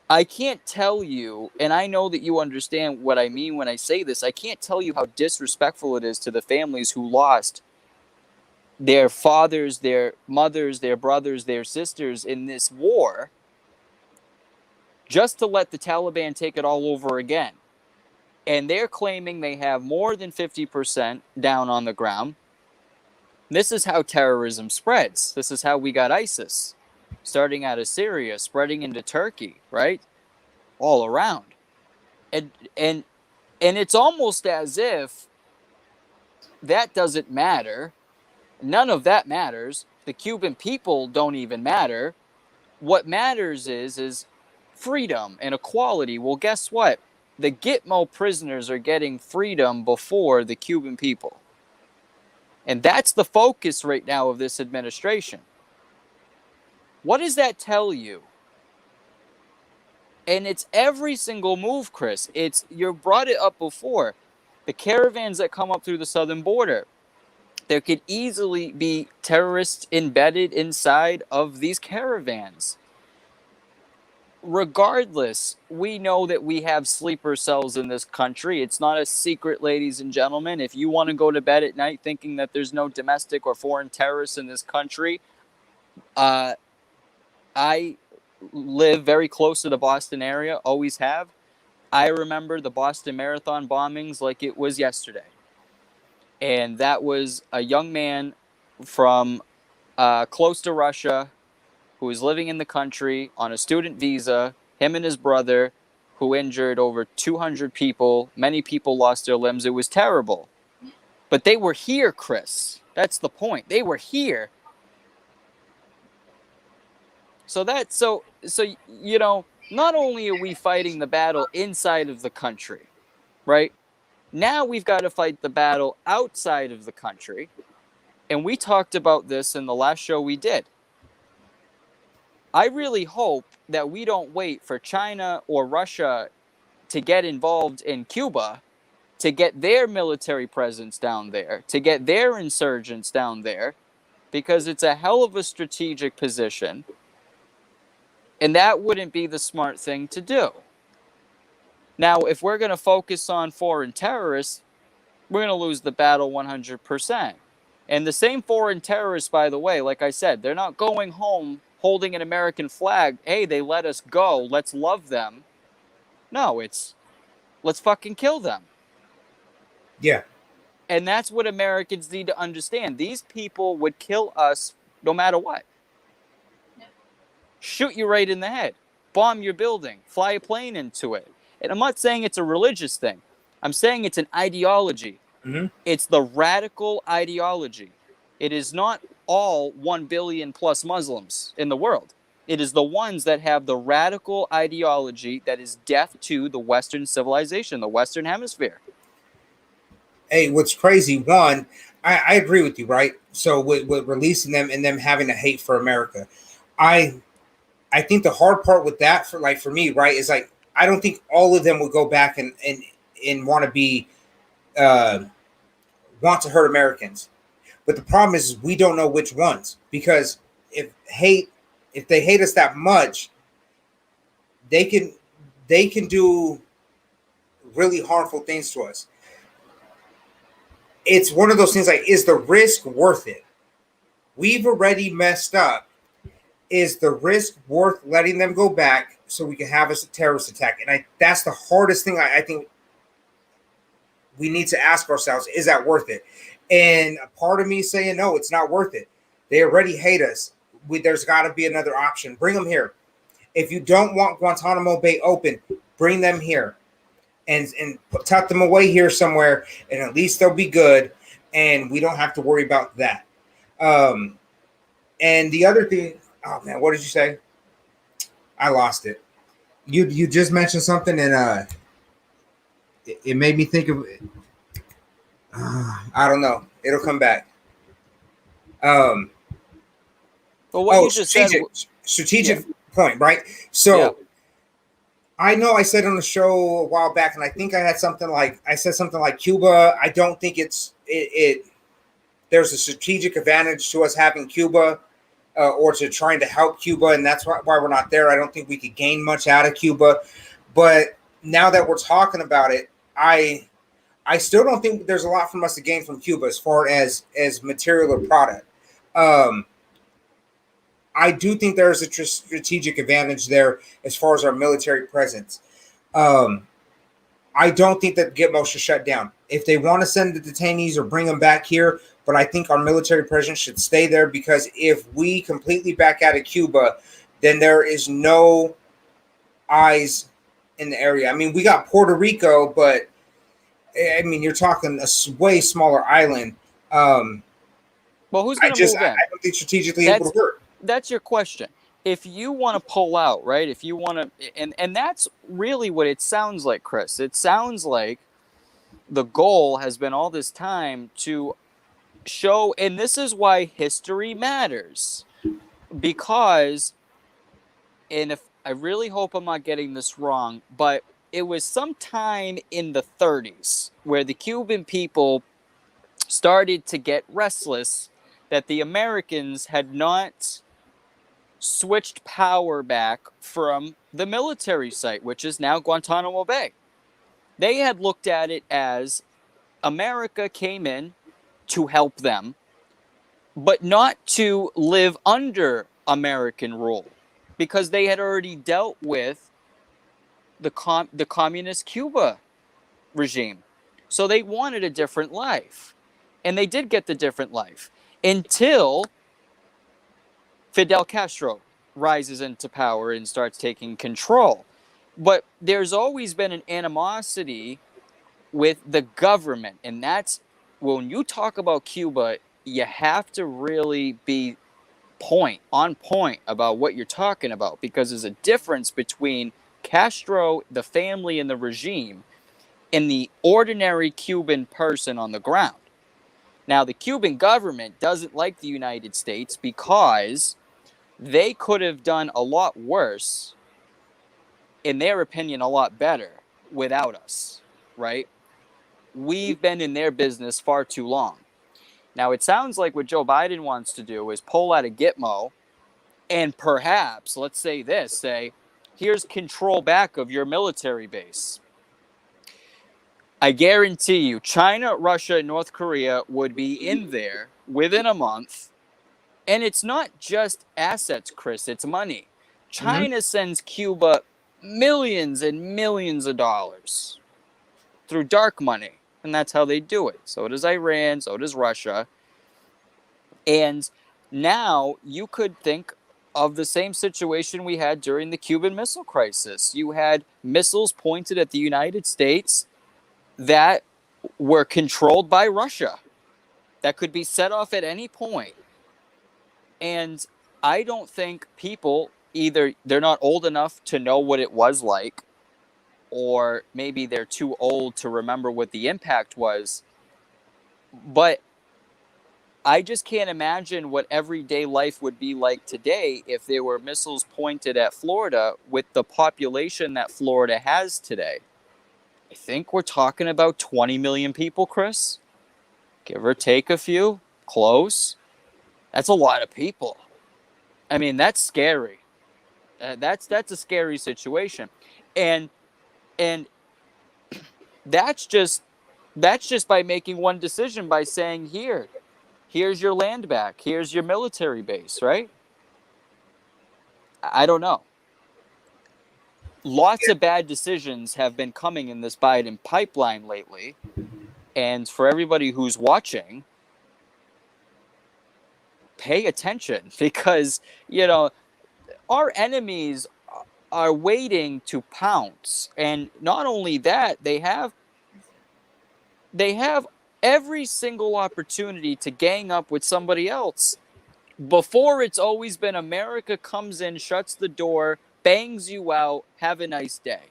I can't tell you, and I know that you understand what I mean when I say this, I can't tell you how disrespectful it is to the families who lost their fathers, their mothers, their brothers, their sisters in this war, just to let the Taliban take it all over again. And they're claiming they have more than 50% down on the ground. This is how terrorism spreads. This is how we got ISIS, starting out of Syria, spreading into Turkey, right? All around. And it's almost as if that doesn't matter. None of that matters. The Cuban people don't even matter. What matters is freedom and equality. Well, guess what? The Gitmo prisoners are getting freedom before the Cuban people. And that's the focus right now of this administration. What does that tell you? And it's every single move, Chris. You brought it up before. The caravans that come up through the southern border. There could easily be terrorists embedded inside of these caravans. Regardless, we know that we have sleeper cells in this country. It's not a secret, ladies and gentlemen. If you want to go to bed at night thinking that there's no domestic or foreign terrorists in this country, I live very close to the Boston area, always have. I remember the Boston Marathon bombings like it was yesterday. And that was a young man from close to Russia who was living in the country on a student visa, him and his brother, who injured over 200 people. Many people lost their limbs. It was terrible. But they were here, Chris. That's the point. They were here. So you know, not only are we fighting the battle inside of the country, right? Now we've got to fight the battle outside of the country. And we talked about this in the last show we did. I really hope that we don't wait for China or Russia to get involved in Cuba, to get their military presence down there, to get their insurgents down there, because it's a hell of a strategic position. And that wouldn't be the smart thing to do. Now, if we're going to focus on foreign terrorists, we're going to lose the battle 100%. And the same foreign terrorists, by the way, like I said, they're not going home holding an American flag. Hey, they let us go. Let's love them. No, it's let's fucking kill them. Yeah. And that's what Americans need to understand. These people would kill us no matter what. Shoot you right in the head. Bomb your building. Fly a plane into it. And I'm not saying it's a religious thing. I'm saying it's an ideology. Mm-hmm. It's the radical ideology. It is not all 1 billion plus Muslims in the world. It is the ones that have the radical ideology that is deaf to the Western civilization, the Western hemisphere. Hey, what's crazy, one, I agree with you, right? So with releasing them and them having a hate for America, I think the hard part with that for me, right, is like I don't think all of them would go back and want to be want to hurt Americans. But the problem is we don't know which ones, because if they hate us that much, they can do really harmful things to us. It's one of those things like, is the risk worth it? We've already messed up. Is the risk worth letting them go back so we can have a terrorist attack? And that's the hardest thing I think we need to ask ourselves. Is that worth it? And a part of me is saying, no, it's not worth it. They already hate us. There's got to be another option. Bring them here. If you don't want Guantanamo Bay open, bring them here and tuck them away here somewhere, and at least they'll be good, and we don't have to worry about that. And the other thing, oh man, what did you say? I lost it. You just mentioned something, and it made me think of. I don't know. It'll come back. But what you just strategic yeah. point, right? So Yeah. I know I said on the show a while back, and I think I said something like Cuba. I don't think there's a strategic advantage to us having Cuba or to trying to help Cuba, and that's why we're not there. I don't think we could gain much out of Cuba. But now that we're talking about it, I still don't think there's a lot from us to gain from Cuba as far as material or product. I do think there's a strategic advantage there as far as our military presence. I don't think that Gitmo should shut down. If they want to send the detainees or bring them back here, but I think our military presence should stay there, because if we completely back out of Cuba, then there is no eyes in the area. I mean, we got Puerto Rico, but I mean, you're talking a way smaller island. Well, who's going to move in? I don't think strategically it would work. That's your question. If you want to pull out, right? If you want to, and that's really what it sounds like, Chris. It sounds like the goal has been all this time to show, and this is why history matters, because, and if I really hope I'm not getting this wrong, but it was sometime in the 30s where the Cuban people started to get restless that the Americans had not switched power back from the military site, which is now Guantanamo Bay. They had looked at it as America came in to help them, but not to live under American rule. because they had already dealt with the communist Cuba regime. So they wanted a different life. And they did get the different life until Fidel Castro rises into power and starts taking control. But there's always been an animosity with the government. And that's when you talk about Cuba, you have to really be on point about what you're talking about, because there's a difference between Castro, the family, and the regime, and the ordinary Cuban person on the ground. Now, the Cuban government doesn't like the United States because they could have done a lot worse, in their opinion, a lot better without us, right? We've been in their business far too long. Now, it sounds like what Joe Biden wants to do is pull out a Gitmo and perhaps, let's say this, here's control back of your military base. I guarantee you, China, Russia, and North Korea would be in there within a month. And it's not just assets, Chris, it's money. China sends Cuba millions and millions of dollars through dark money. And that's how they do it. So does Iran, so does Russia. And now you could think of the same situation we had during the Cuban Missile Crisis. You had missiles pointed at the United States that were controlled by Russia, that could be set off at any point. And I don't think people, either they're not old enough to know what it was like, or maybe they're too old to remember what the impact was. But I just can't imagine what everyday life would be like today if there were missiles pointed at Florida with the population that Florida has today. I think we're talking about 20 million people, Chris. Give or take a few. Close. That's a lot of people. I mean, that's scary. That's a scary situation. And that's just by making one decision, by saying, here's your land back. Here's your military base, right? I don't know. Lots of bad decisions have been coming in this Biden pipeline lately. And for everybody who's watching, pay attention, because, our enemies are waiting to pounce. And not only that, they have every single opportunity to gang up with somebody else. Before, it's always been America comes in, shuts the door, bangs you out, have a nice day.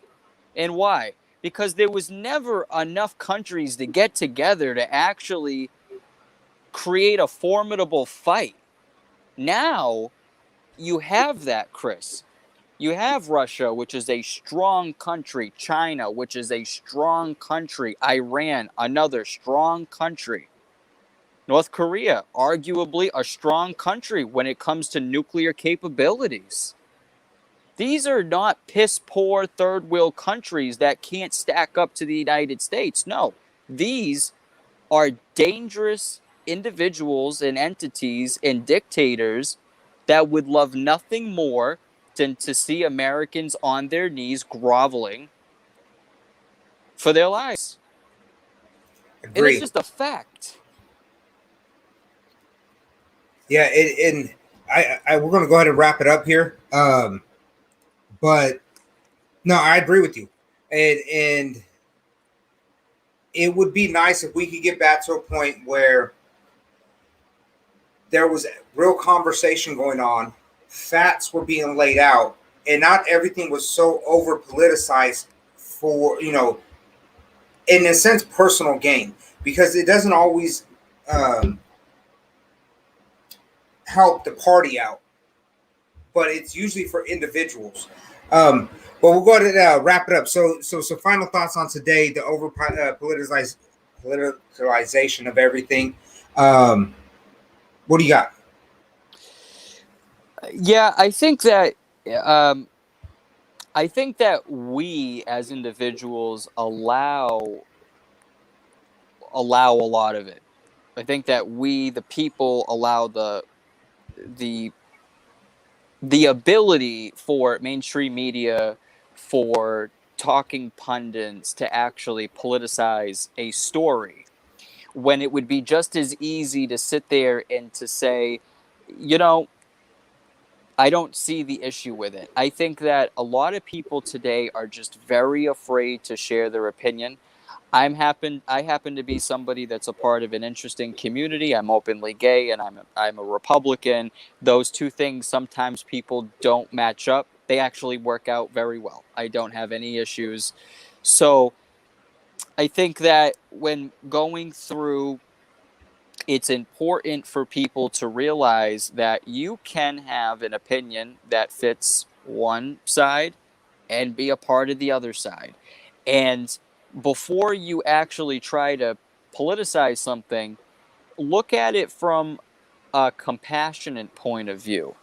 And why? Because there was never enough countries to get together to actually create a formidable fight. Now, you have that, Chris. You have Russia, which is a strong country. China, which is a strong country. Iran, another strong country. North Korea, arguably a strong country when it comes to nuclear capabilities. These are not piss-poor third-world countries that can't stack up to the United States. No, these are dangerous individuals and entities and dictators that would love nothing more than to see Americans on their knees groveling for their lives. Agreed. And it's just a fact. Yeah, and we're going to go ahead and wrap it up here. But no, I agree with you, and it would be nice if we could get back to a point where there was real conversation going on, facts were being laid out, and not everything was so over politicized for, in a sense, personal gain, because it doesn't always help the party out, but it's usually for individuals. But we'll go ahead and wrap it up. So final thoughts on today, the over politicalization of everything. What do you got? Yeah, I think that we as individuals allow a lot of it. I think that we, the people, allow the the ability for mainstream media, for talking pundits to actually politicize a story, when it would be just as easy to sit there and to say, you know, I don't see the issue with it. I think that a lot of people today are just very afraid to share their opinion. I happen to be somebody that's a part of an interesting community. I'm openly gay and I'm a Republican. Those two things, sometimes people don't match up. They actually work out very well. I don't have any issues. So I think that when going through, it's important for people to realize that you can have an opinion that fits one side and be a part of the other side. And before you actually try to politicize something, look at it from a compassionate point of view.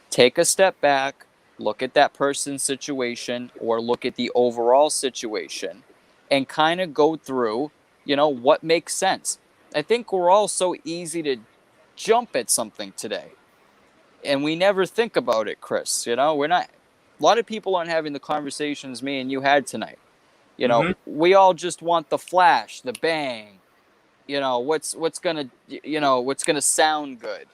Take a step back, look at that person's situation, or look at the overall situation, and kind of go through, what makes sense. I think we're all so easy to jump at something today, and we never think about it, Chris. We're not, a lot of people aren't having the conversations me and you had tonight. Mm-hmm. We all just want the flash, the bang, what's gonna sound good,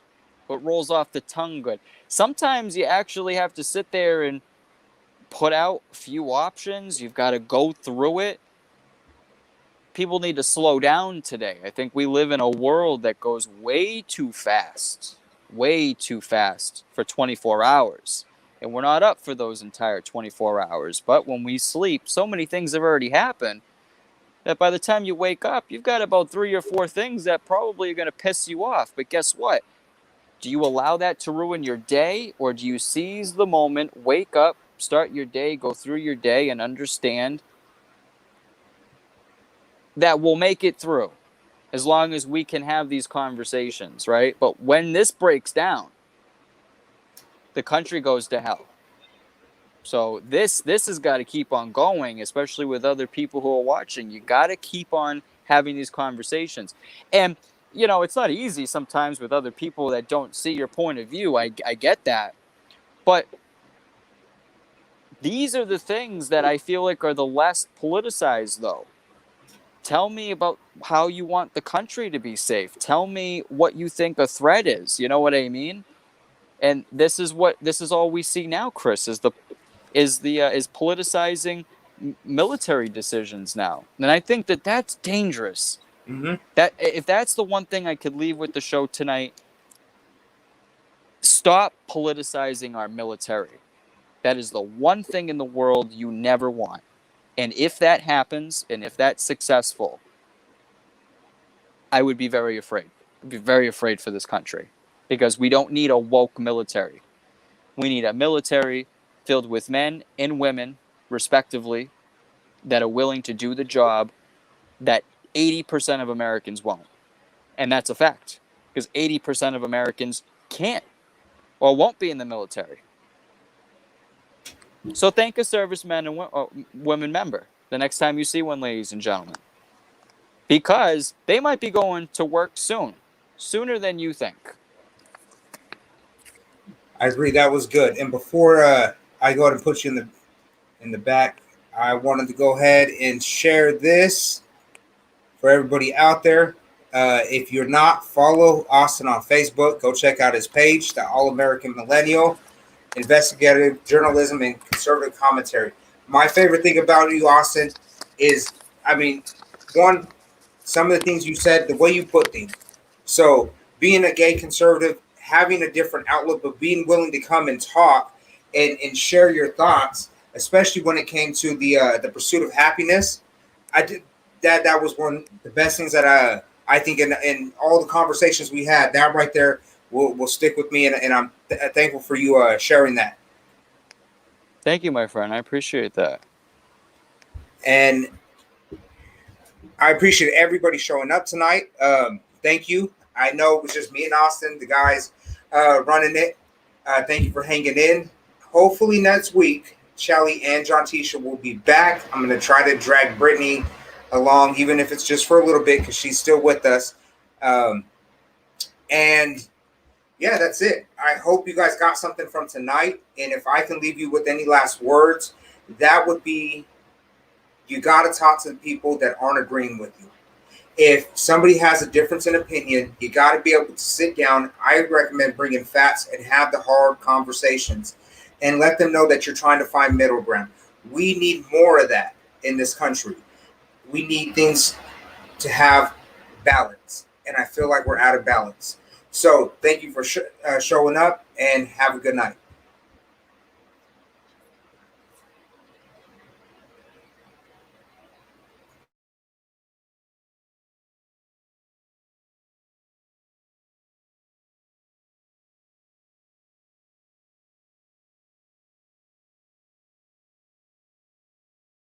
what rolls off the tongue good. Sometimes you actually have to sit there and put out a few options. You've got to go through it. People need to slow down today. I think we live in a world that goes way too fast for 24 hours. And we're not up for those entire 24 hours. But when we sleep, so many things have already happened that by the time you wake up, you've got about 3 or 4 things that probably are going to piss you off. But guess what? Do you allow that to ruin your day, or do you seize the moment, wake up, start your day, go through your day, and understand that we'll make it through as long as we can have these conversations, right? But when this breaks down, the country goes to hell. So this has got to keep on going, especially with other people who are watching. You got to keep on having these conversations. And, it's not easy sometimes with other people that don't see your point of view. I get that. But these are the things that I feel like are the less politicized, though. Tell me about how you want the country to be safe. Tell me what you think a threat is. You know what I mean? And this is all we see now, Chris, is politicizing military decisions now. And I think that that's dangerous. Mm-hmm. That if that's the one thing I could leave with the show tonight, stop politicizing our military. That is the one thing in the world you never want. And if that happens, and if that's successful, I would be very afraid. I'd be very afraid for this country, because we don't need a woke military. We need a military filled with men and women, respectively, that are willing to do the job that 80% of Americans won't. And that's a fact, because 80% of Americans can't or won't be in the military. So thank a serviceman and women member the next time you see one, ladies and gentlemen, because they might be going to work sooner than you think. I agree. That was good. And before I go ahead and put you in the back, I wanted to go ahead and share this for everybody out there. If you're not, follow Austin on Facebook. Go check out his page, the All-American Millennial, Investigative Journalism and Conservative Commentary. My favorite thing about you, Austin, is, one, some of the things you said, the way you put things. So being a gay conservative, having a different outlook, but being willing to come and talk and share your thoughts, especially when it came to the pursuit of happiness. That was one of the best things that I think in all the conversations we had, that right there will stick with me, and I'm thankful for you sharing that. Thank you, my friend. I appreciate that. And I appreciate everybody showing up tonight. Thank you. I know it was just me and Austin, the guys running it. Thank you for hanging in. Hopefully next week, Shelly and John Tisha will be back. I'm going to try to drag Brittany along, even if it's just for a little bit, because she's still with us. And yeah, that's it. I hope you guys got something from tonight. And if I can leave you with any last words, that would be, you got to talk to the people that aren't agreeing with you. If somebody has a difference in opinion, you got to be able to sit down. I recommend bringing facts and have the hard conversations and let them know that you're trying to find middle ground. We need more of that in this country. We need things to have balance, and I feel like we're out of balance. So thank you for showing up, and have a good night.